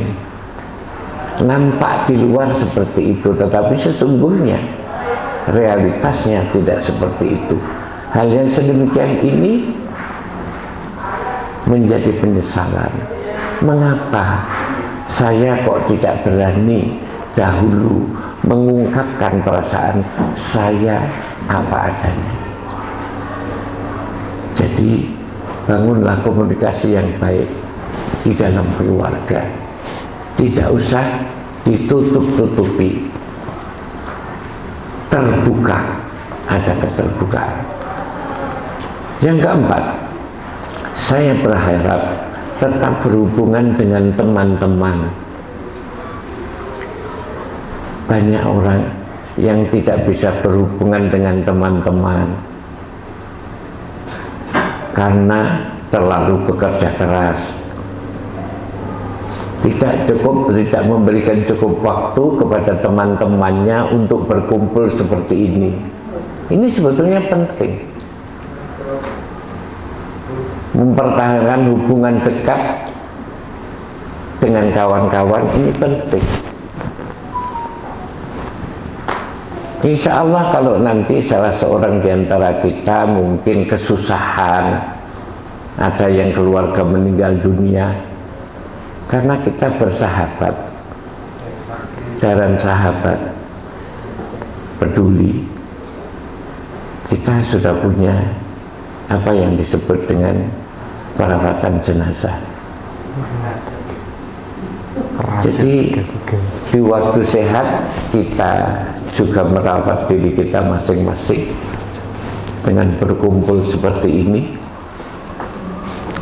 Nampak di luar seperti itu, tetapi sesungguhnya realitasnya tidak seperti itu. Hal yang sedemikian ini menjadi penyesalan. Mengapa saya kok tidak berani dahulu mengungkapkan perasaan saya apa adanya? Jadi bangunlah komunikasi yang baik di dalam keluarga. Tidak usah ditutup-tutupi, terbuka, ada keterbukaan. Yang keempat, saya berharap tetap berhubungan dengan teman-teman. Banyak orang yang tidak bisa berhubungan dengan teman-teman karena terlalu bekerja keras, tidak memberikan cukup waktu kepada teman-temannya untuk berkumpul seperti ini. Ini sebetulnya penting. Mempertahankan hubungan dekat dengan kawan-kawan ini penting. Insya Allah kalau nanti salah seorang di antara kita mungkin kesusahan, ada yang keluarga meninggal dunia, karena kita bersahabat, dalam sahabat peduli, kita sudah punya apa yang disebut dengan perawatan jenazah. Jadi di waktu sehat kita juga merawat diri kita masing-masing dengan berkumpul seperti ini,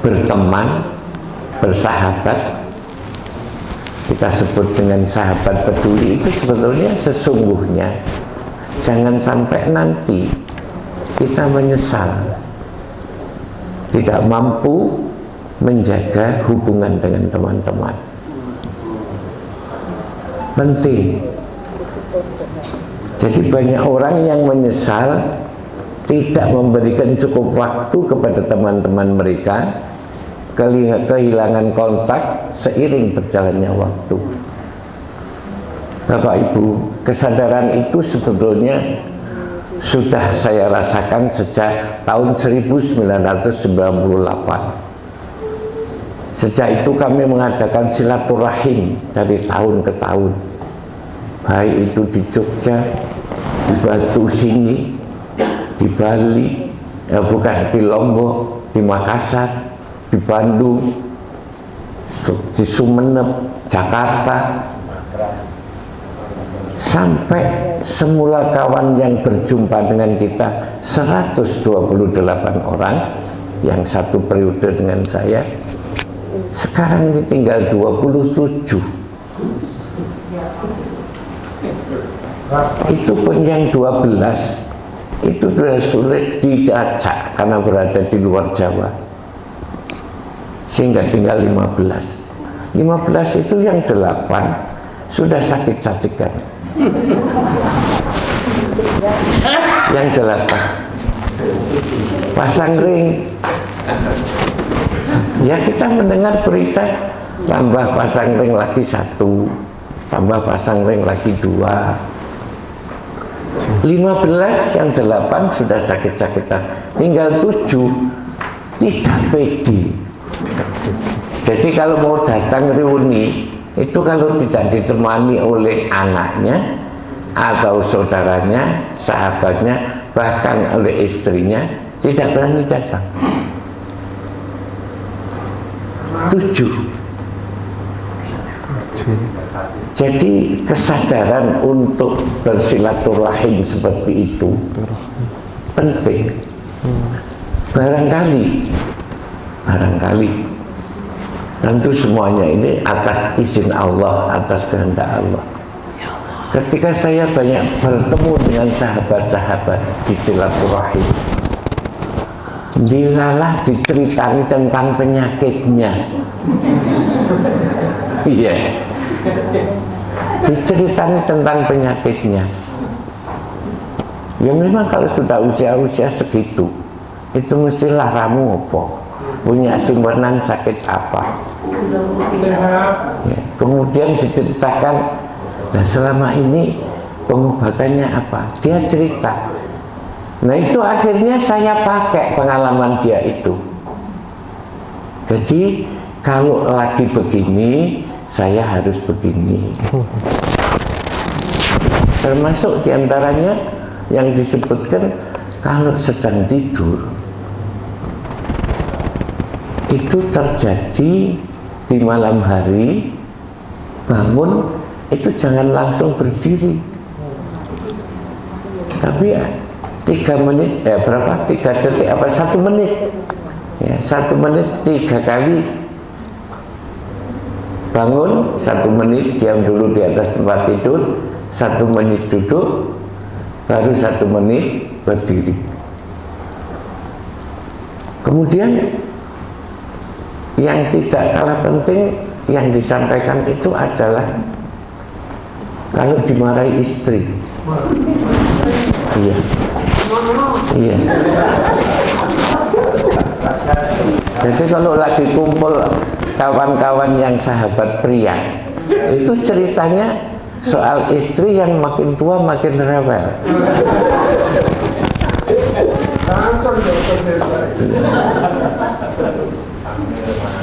berteman, bersahabat. Kita sebut dengan sahabat peduli. Itu sebetulnya sesungguhnya jangan sampai nanti kita menyesal tidak mampu menjaga hubungan dengan teman-teman. Penting. Jadi banyak orang yang menyesal tidak memberikan cukup waktu kepada teman-teman mereka, kehilangan kontak seiring berjalannya waktu. Bapak Ibu, kesadaran itu sebetulnya sudah saya rasakan sejak tahun 1998. Sejak itu kami mengadakan silaturahim dari tahun ke tahun, baik itu di Jogja, di Batu sini, di Bali, di Lombok, di Makassar, di Bandung, di Sumeneb, Jakarta, sampai semula kawan yang berjumpa dengan kita 128 orang yang satu periode dengan saya. Sekarang ini tinggal 27. Itu pun yang 12 itu sudah sulit diajak karena berada di luar Jawa, sehingga tinggal 15 itu yang 8 sudah sakit-sakitan. Yang 8 pasang ring. Ya, kita mendengar berita tambah pasang ring lagi 1, tambah pasang ring lagi 2, 15 yang 8 sudah sakit-sakitan, tinggal 7 tidak pede. Jadi kalau mau datang reuni itu kalau tidak ditemani oleh anaknya atau saudaranya, sahabatnya, bahkan oleh istrinya, tidak berani datang. 7. Jadi kesadaran untuk bersilaturahim seperti itu penting. Barangkali tentu semuanya ini atas izin Allah, atas kehendak Allah. Ketika saya banyak bertemu dengan sahabat-sahabat di silaturahim, dilalah diceritani tentang penyakitnya. Iya, diceritani tentang penyakitnya. Ya memang kalau sudah usia-usia segitu, itu mestilah ramu apa, punya simpenan sakit apa. Ya, kemudian diceritakan, nah selama ini pengobatannya apa, dia cerita. Nah itu akhirnya saya pakai pengalaman dia itu. Jadi kalau lagi begini, saya harus begini. Termasuk diantaranya yang disebutkan kalau sedang tidur, itu terjadi di malam hari, bangun itu jangan langsung berdiri, tapi 3 menit, 3 detik apa 1 menit ya, 1 menit 3 kali bangun, 1 menit diam dulu di atas tempat tidur, 1 menit duduk, baru 1 menit berdiri. Kemudian yang tidak kalah penting yang disampaikan itu adalah kalau dimarahi istri. Iya. Iya. Jadi kalau lagi kumpul kawan-kawan yang sahabat pria, itu ceritanya soal istri yang makin tua makin rewel.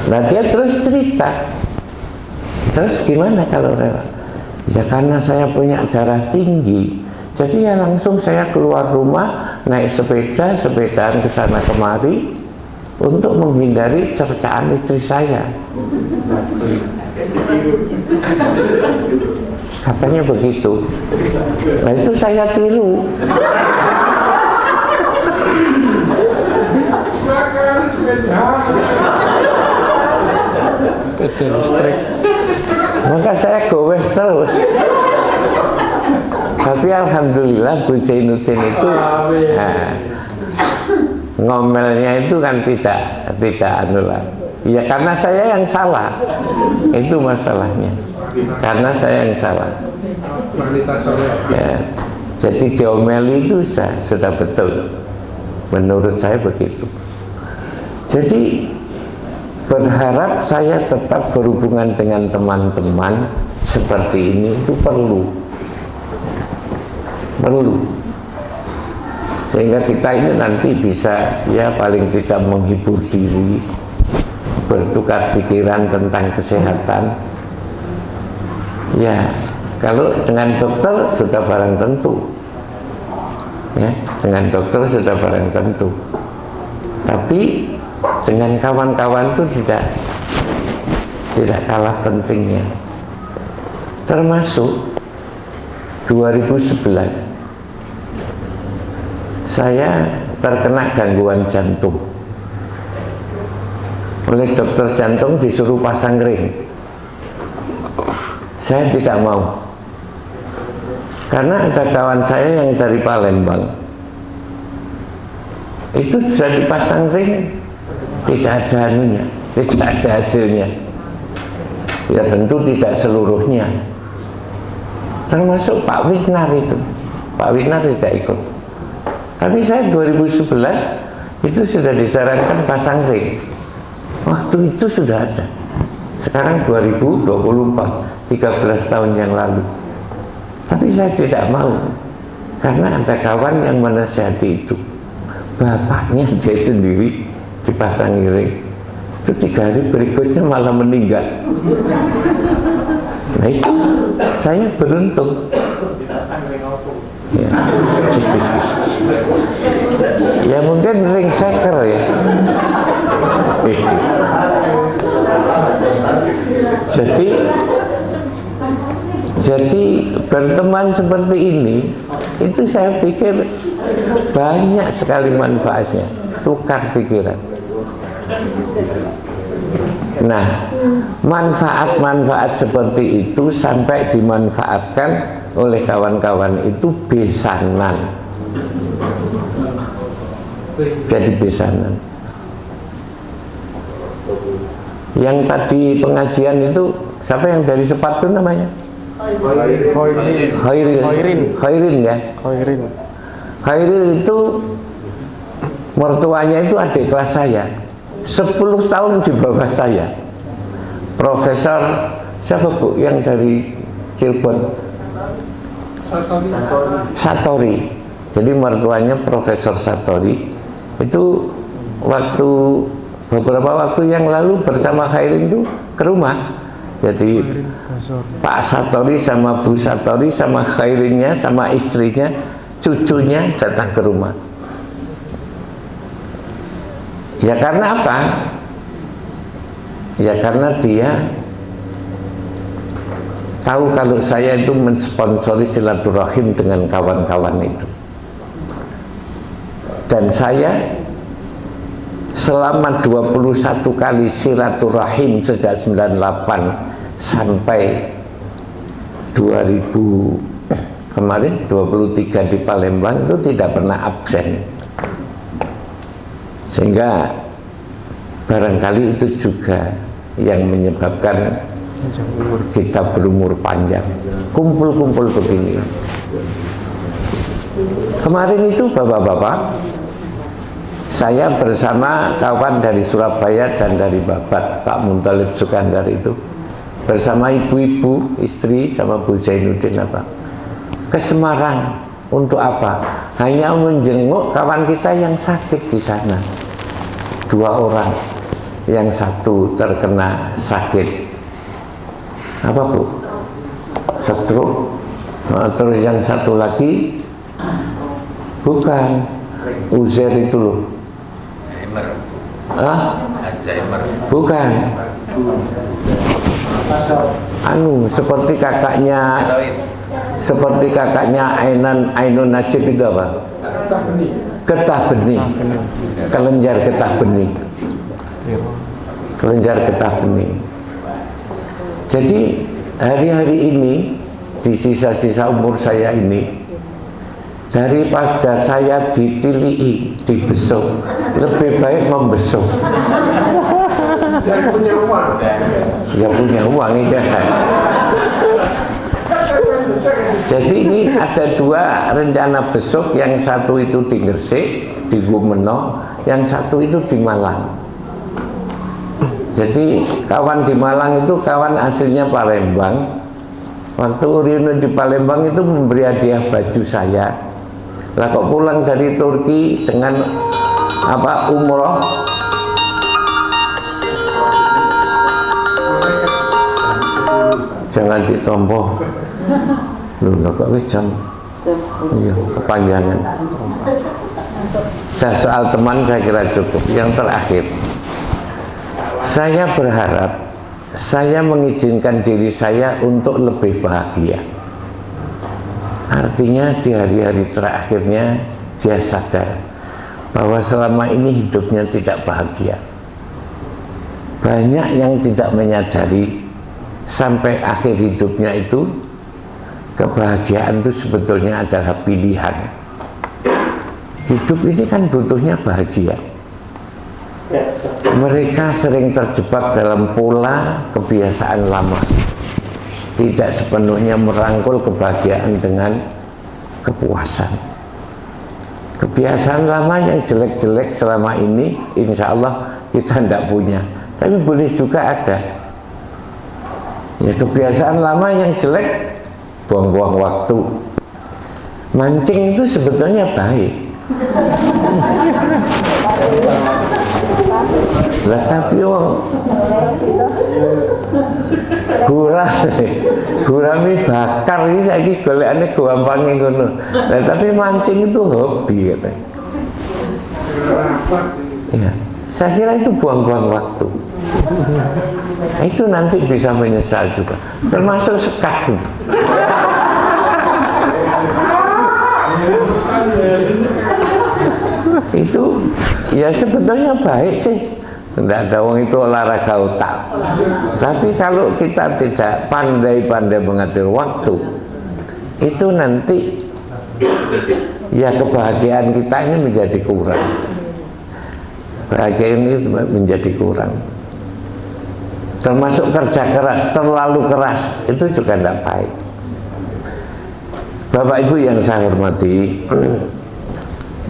Nah dia terus cerita, terus gimana kalau rewel? Ya karena saya punya darah tinggi, jadi ya langsung saya keluar rumah, naik sepedaan ke sana kemari, untuk menghindari cercaan istri saya. Katanya begitu. Nah itu saya tiru. Maka saya gowes terus. Tapi alhamdulillah Bu Zainuddin itu ngomelnya itu kan tidak anulah. Ya karena saya yang salah. Itu masalahnya. Karena saya yang salah. Ya. Jadi diomeli itu sudah betul. Menurut saya begitu. Jadi berharap saya tetap berhubungan dengan teman-teman seperti ini itu perlu. Sehingga kita ini nanti bisa ya paling tidak menghibur diri, bertukar pikiran tentang kesehatan. Ya, kalau dengan dokter sudah barang tentu. Ya, dengan dokter sudah barang tentu. Tapi dengan kawan-kawan itu tidak kalah pentingnya. Termasuk 2011 saya terkena gangguan jantung. Oleh dokter jantung disuruh pasang ring. Saya tidak mau. Karena ada kawan saya yang dari Palembang. Itu sudah dipasang ring, tidak ada anunya, tidak ada hasilnya. Ya tentu tidak seluruhnya. Termasuk Pak Winar itu. Pak Winar tidak ikut. Tapi saya 2011 itu sudah disarankan pasang ring. Waktu itu sudah ada. Sekarang 2024, 13 tahun yang lalu. Tapi saya tidak mau. Karena ada kawan yang menasihati itu. Bapaknya dia sendiri dipasang ring. Itu 3 hari berikutnya malah meninggal. Nah itu saya beruntung. Ya. Ya mungkin ring seker ya. Jadi berteman seperti ini itu saya pikir banyak sekali manfaatnya. Tukar pikiran. Nah, manfaat-manfaat seperti itu sampai dimanfaatkan oleh kawan-kawan itu besanan. Jadi besanan. Yang tadi pengajian itu siapa yang dari sepatu namanya? Khairin ya. Khairin itu mertuanya itu adik kelas saya. 10 tahun di bawah saya. Profesor siapa Bu yang dari Cirebon? Satori. Jadi mertuanya Profesor Satori. Itu waktu beberapa waktu yang lalu bersama Khairin itu ke rumah. Jadi Pak Satori sama Bu Satori sama Khairinnya sama istrinya, cucunya datang ke rumah. Ya karena apa? Ya karena dia tahu kalau saya itu mensponsori silaturahim dengan kawan-kawan itu. Dan saya selama 21 kali silaturahim sejak 98 sampai 2000 kemarin 23 di Palembang itu tidak pernah absen. Sehingga barangkali itu juga yang menyebabkan kita berumur panjang. Kumpul-kumpul begini. Kemarin itu bapak-bapak, saya bersama kawan dari Surabaya dan dari Babat, Pak Muntalib Sukandar itu, bersama ibu-ibu, istri sama Bu Zainuddin ke Semarang. Untuk apa? Hanya menjenguk kawan kita yang sakit di sana. 2 orang. Yang satu terkena sakit apa Bu? Stroke. Nah, terus yang satu lagi bukan Uzair itu loh. Bukan. Seperti kakaknya Ainun Najib itu apa? Getah bening. Kelenjar getah bening. Kelenjar getah bening. Jadi hari-hari ini di sisa-sisa umur saya ini, daripada saya ditilii, dibesuk, lebih baik membesuk. Dan punya uang. Ya punya uang ya. Jadi ini ada dua rencana besuk, yang satu itu di Gresik, di Gumeno, yang satu itu di Malang. Jadi kawan di Malang itu kawan aslinya Palembang. Waktu reuni di Palembang itu memberi hadiah baju saya. Lah kok pulang dari Turki dengan umroh, jangan ditompo. Loh, kok wis jam? Iya, kepanjangan. Soal teman saya kira cukup. Yang terakhir, saya berharap saya mengizinkan diri saya untuk lebih bahagia. Artinya di hari-hari terakhirnya dia sadar bahwa selama ini hidupnya tidak bahagia. Banyak yang tidak menyadari sampai akhir hidupnya itu kebahagiaan itu sebetulnya adalah pilihan. Hidup ini kan butuhnya bahagia. Mereka sering terjebak dalam pola kebiasaan lama, tidak sepenuhnya merangkul kebahagiaan dengan kepuasan. Kebiasaan lama yang jelek-jelek selama ini insya Allah kita tidak punya, tapi boleh juga ada. Ya, kebiasaan lama yang jelek, buang-buang waktu. Mancing itu sebetulnya baik. Lah tapi gurami bakar ini saiki golekane gampangnya ngono. Lah tapi mancing itu hobi katanya. Ya, saya kira itu buang-buang waktu. Itu nanti bisa menyesal juga, termasuk sekat. Itu ya sebetulnya baik sih, tidak ada orang itu olahraga otak. Tapi kalau kita tidak pandai-pandai mengatur waktu, itu nanti ya kebahagiaan kita ini menjadi kurang. Bahagia ini menjadi kurang. Termasuk kerja keras, terlalu keras itu juga tidak baik. Bapak Ibu yang saya hormati,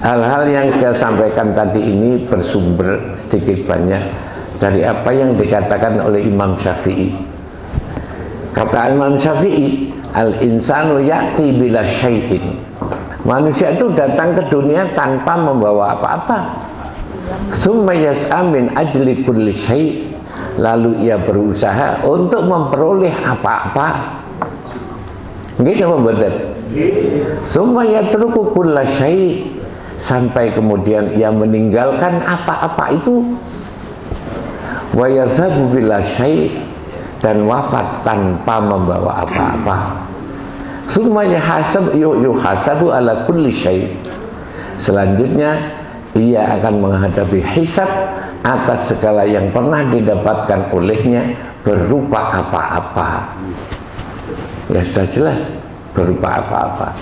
hal-hal yang saya sampaikan tadi ini bersumber sedikit banyak dari apa yang dikatakan oleh Imam Syafi'i. Kata Imam Syafi'i, al-insanu ya'ti bila syai'in. Manusia itu datang ke dunia tanpa membawa apa-apa. Summa yas'a min ajli kulli syai'. Lalu ia berusaha untuk memperoleh apa-apa. Gitu apa betul? Summa yatruku kulla syai'. Sampai kemudian ia meninggalkan apa-apa itu. Wa yadhabu bila syai', dan wafat tanpa membawa apa-apa. Summa yuhasabu ala kulli syai'. Selanjutnya ia akan menghadapi hisab atas segala yang pernah didapatkan olehnya berupa apa-apa. Ya sudah jelas berupa apa-apa.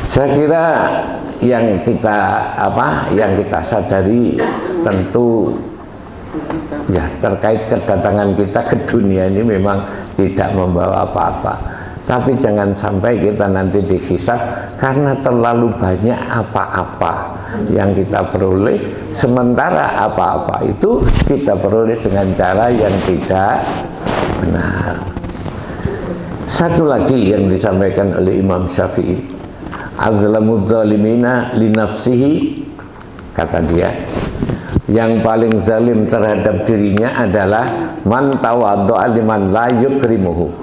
Saya kira yang kita sadari tentu ya terkait kedatangan kita ke dunia ini memang tidak membawa apa-apa. Tapi jangan sampai kita nanti dihisab karena terlalu banyak apa-apa yang kita peroleh, sementara apa-apa itu kita peroleh dengan cara yang tidak benar. Satu lagi yang disampaikan oleh Imam Syafi'i, azlamudz zalimina li nafsihi, kata dia, yang paling zalim terhadap dirinya adalah man tawaddu'a liman la yukrimuhu.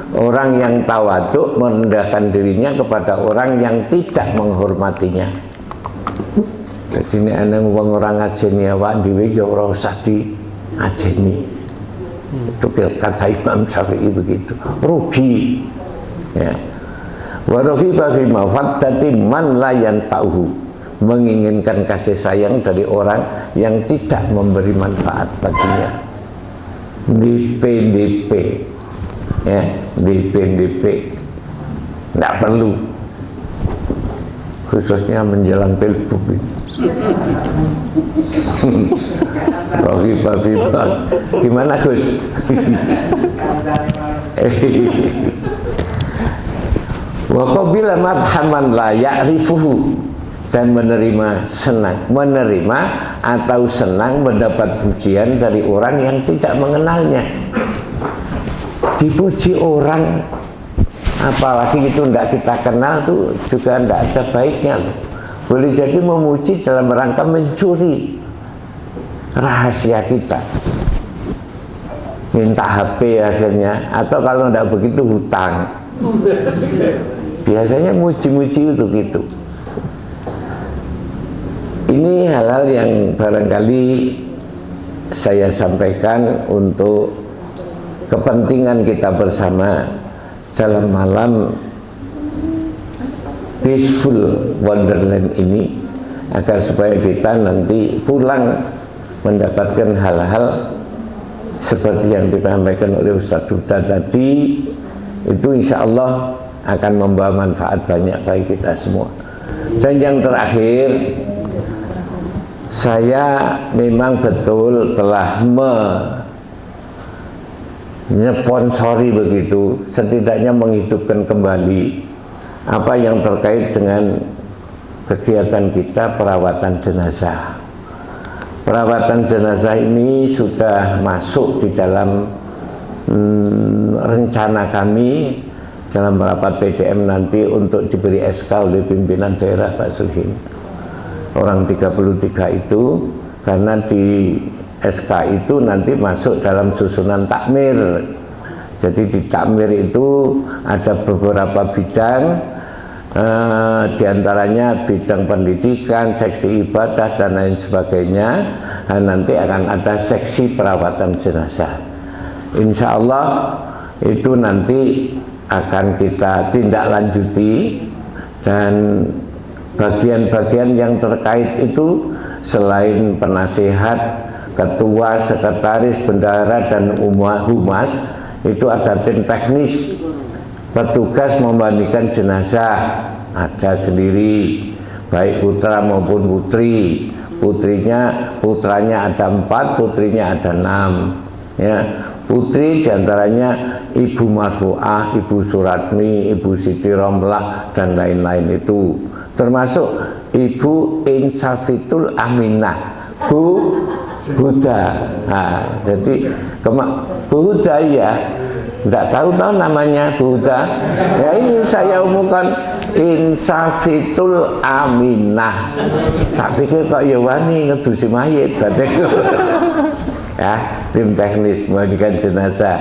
Orang yang tawaduk merendahkan dirinya kepada orang yang tidak menghormatinya. Jadi ini orang ngaji niawan diwe ya ora usah ajeni. Itu kata Imam Syafi'i begitu, rugi ya. Wa raghiba fi mawaddati man la yanfa'uhu, menginginkan kasih sayang dari orang yang tidak memberi manfaat baginya. DP ya, DP tidak perlu, khususnya menjelang pilgub. Gimana Gus? Wa qabila madhaman la ya'rifuhu, dan menerima atau senang mendapat pujian dari orang yang tidak mengenalnya. Dipuji orang, apalagi itu tidak kita kenal, tuh juga tidak ada baiknya. Boleh jadi memuji dalam rangka mencuri rahasia kita, minta HP akhirnya, atau kalau tidak begitu hutang. Biasanya muji-muji itu gitu. Ini hal-hal yang barangkali saya sampaikan untuk kepentingan kita bersama dalam malam peaceful wonderland ini, agar supaya kita nanti pulang mendapatkan hal-hal seperti yang disampaikan oleh Ustaz Duta tadi. Itu insya Allah akan membawa manfaat banyak bagi kita semua. Dan yang terakhir, saya memang betul telah menyponsori begitu, setidaknya menghidupkan kembali apa yang terkait dengan kegiatan kita perawatan jenazah. Perawatan jenazah ini sudah masuk di dalam rencana kami dalam rapat PDM nanti untuk diberi SK oleh pimpinan daerah Pak Sulhin. Orang 33 itu, karena di SK itu nanti masuk dalam susunan takmir. Jadi di takmir itu ada beberapa bidang, diantaranya bidang pendidikan, seksi ibadah dan lain sebagainya. Dan nanti akan ada seksi perawatan jenazah. Insya Allah itu nanti akan kita tindak lanjuti, dan bagian-bagian yang terkait itu selain penasihat, ketua, sekretaris, bendahara, dan humas, itu ada tim teknis, petugas memandikan jenazah ada sendiri, baik putra maupun putri. Putranya ada 4, putrinya ada 6 ya. Putri diantaranya Ibu Marfu'ah, Ibu Suratmi, Ibu Siti Romlah, dan lain-lain itu, termasuk Ibu Insafitul Aminah, Bu Huda. Nah, jadi Bu Huda ya, tidak tahu namanya Bu Huda. Ya ini saya umumkan Insafitul Aminah. Tak pikir kok ya wani ngedusi mayit berarti. Ya, tim teknis memandikan jenazah.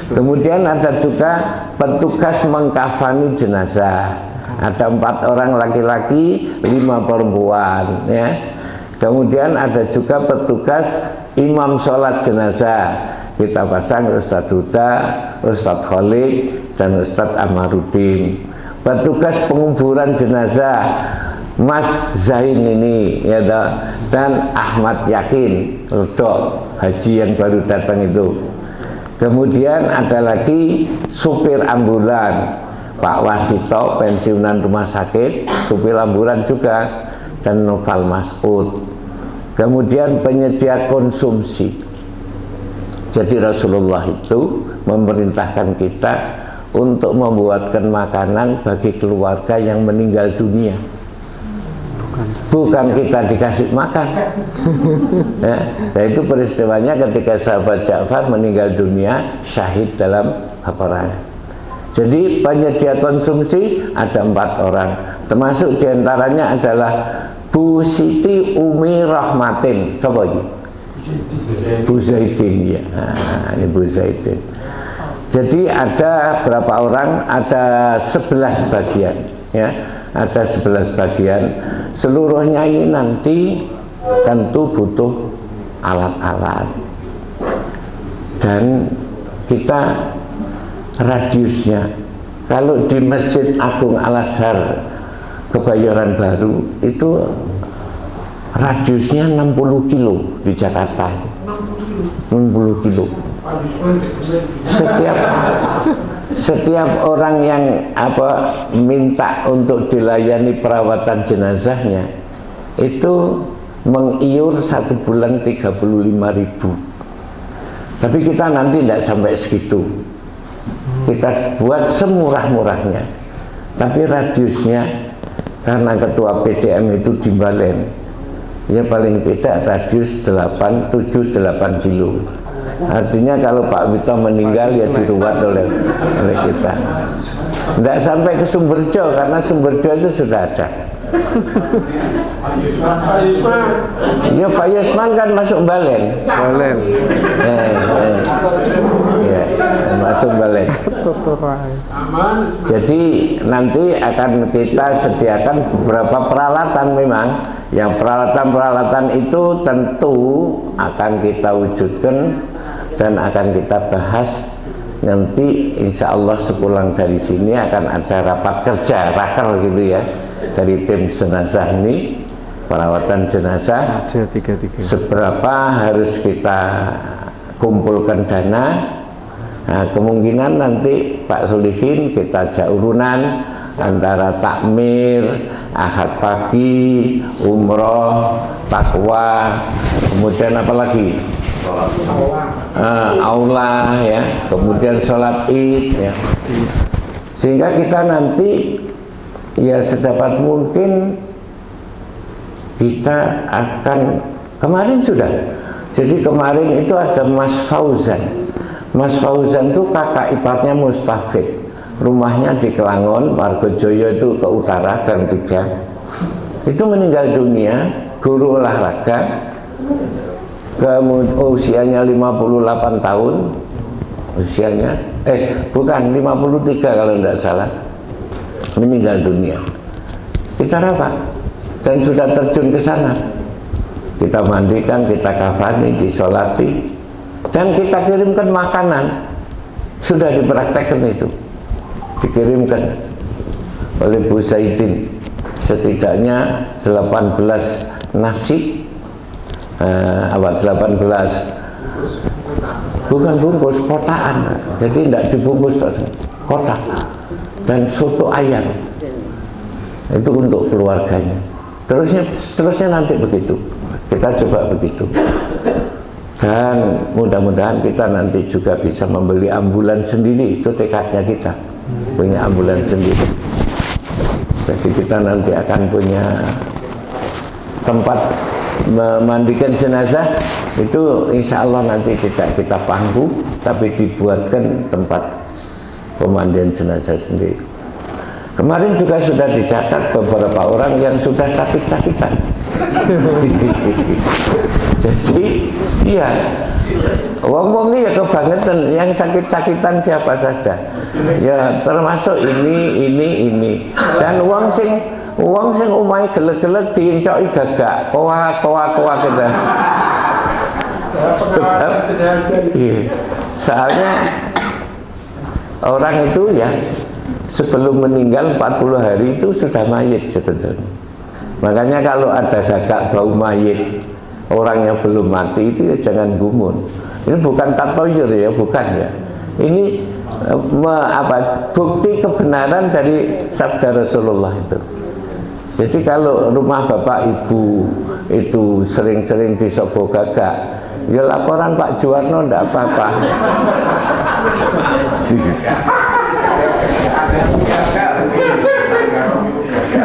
Kemudian ada juga petugas mengkafani jenazah. Ada 4 orang laki-laki, 5 perempuan ya. Kemudian ada juga petugas imam sholat jenazah. Kita pasang Ustadz Duta, Ustadz Khalid, dan Ustadz Amaruddin. Petugas penguburan jenazah Mas Zain ini ya, dan Ahmad Yakin Redok haji yang baru datang itu. Kemudian ada lagi supir ambulan Pak Wasito, pensiunan rumah sakit, supir ambulan juga, dan Noval Mas'ud. Kemudian penyedia konsumsi. Jadi Rasulullah itu memerintahkan kita untuk membuatkan makanan bagi keluarga yang meninggal dunia. Bukan kita dikasih makan. Ya, dan itu peristiwanya ketika sahabat Ja'far meninggal dunia syahid dalam peperangan. Jadi penyedia konsumsi ada 4 orang, termasuk diantaranya adalah Bu Siti Umi Rahmatin. Siapa ini? Bu Zaidin ya. Nah, ini Bu Zaidin. Jadi ada berapa orang? Ada 11 bagian ya. Ada 11 bagian. Seluruhnya ini nanti tentu butuh alat-alat Dan kita radiusnya, kalau di Masjid Agung Al-Azhar Kebayoran Baru itu radiusnya 60 kilo di Jakarta. 60 kilo. Setiap orang yang minta untuk dilayani perawatan jenazahnya itu mengiur 1 bulan 35.000. Tapi kita nanti tidak sampai segitu. Kita buat semurah-murahnya. Tapi radiusnya, karena ketua PDM itu di Balen, ya paling tidak radius 7-8 kilo. Artinya kalau Pak Wito meninggal ya diruat oleh kita. Tidak sampai ke Sumberjo, karena Sumberjo itu sudah ada. Ya Pak Yusman kan masuk Balen. Ya, masuk Balen. Jadi nanti akan kita sediakan beberapa peralatan memang. Yang peralatan-peralatan itu tentu akan kita wujudkan dan akan kita bahas nanti, insya Allah sepulang dari sini akan ada rapat kerja, raker gitu ya, dari tim jenazah ini, perawatan jenazah, seberapa harus kita kumpulkan dana. Nah, kemungkinan nanti Pak Solihin kita ajak urunan antara takmir, akad pagi, umroh, takwa, kemudian apa lagi? Aula ya, kemudian sholat id ya. Sehingga kita nanti ya sedapat mungkin kita akan, kemarin sudah. Jadi kemarin itu ada Mas Fauzan. Mas Fauzan itu kakak iparnya Mustafid. Rumahnya di Kelangon, Margojoyo itu ke utara, Gang 3. Itu meninggal dunia, guru olahraga. Usianya 58 tahun. Usianya bukan 53 kalau tidak salah. Meninggal dunia. Kita rapat dan sudah terjun ke sana. Kita mandikan, kita kafani, disolati, dan kita kirimkan makanan. Sudah dipraktekkan itu, dikirimkan oleh Bu Zaidin, setidaknya 18 nasi, 18 bukan bungkus, kotaan, jadi tidak dibungkus, kotak, dan soto ayam itu untuk keluarganya. Terusnya nanti begitu, kita coba begitu. Dan mudah-mudahan kita nanti juga bisa membeli ambulan sendiri, itu tekadnya kita, punya ambulan sendiri. Jadi kita nanti akan punya tempat memandikan jenazah, itu insya Allah nanti tidak kita pangku, tapi dibuatkan tempat pemandian jenazah sendiri. Kemarin juga sudah dicatat beberapa orang yang sudah sakit-sakitan. Jadi iya, wong-wong ini ya kebangetan, yang sakit-sakitan siapa saja. Ya termasuk ini. Dan wong sing umai gelek-gelek diincoki gagak, koa kita. Iya. Soalnya orang itu ya sebelum meninggal 40 hari itu sudah mayit sebetulnya. Makanya kalau ada gagak bau mayit, orang yang belum mati itu ya jangan gumun. Ini bukan tatoyur ya, bukan ya. Ini bukti kebenaran dari sabda Rasulullah itu. Jadi kalau rumah bapak ibu itu sering-sering disobo gagak, ya laporan Pak Juwarno ndak apa-apa.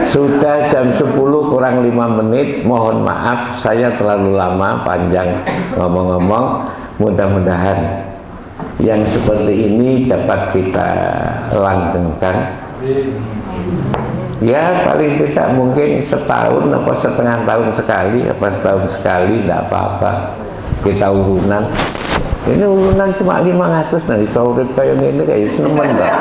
Sudah jam 10 kurang 5 menit, mohon maaf saya terlalu lama panjang ngomong-ngomong. Mudah-mudahan yang seperti ini dapat kita langgengkan. Ya paling tidak mungkin setahun apa setengah tahun sekali, apa setahun sekali, tidak apa-apa kita urunan. Ini urunan cuma 500, nanti urip kayak gini kayak senemen Mbak.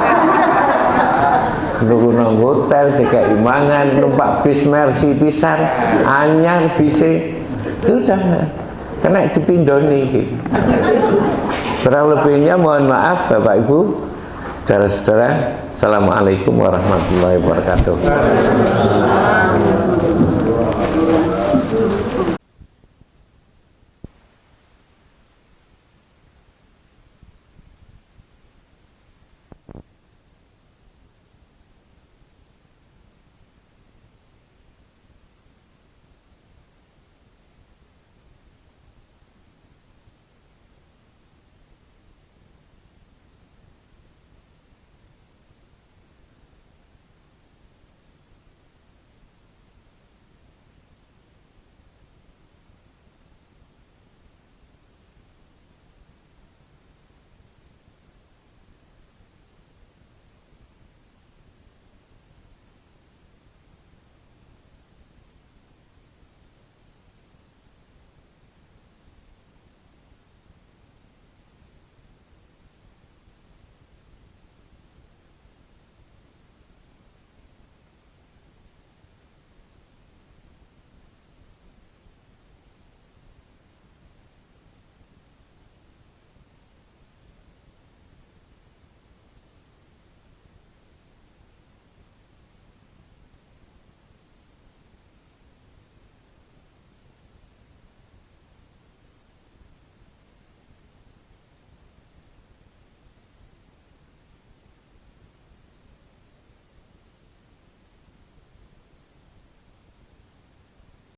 Nunggu nang hotel, dikai mangan, numpak bis Mercy pisan, anyar bise, sudah kena dipindoni iki. Kurang lebihnya mohon maaf Bapak Ibu, saudara-saudara. Assalamualaikum warahmatullahi wabarakatuh.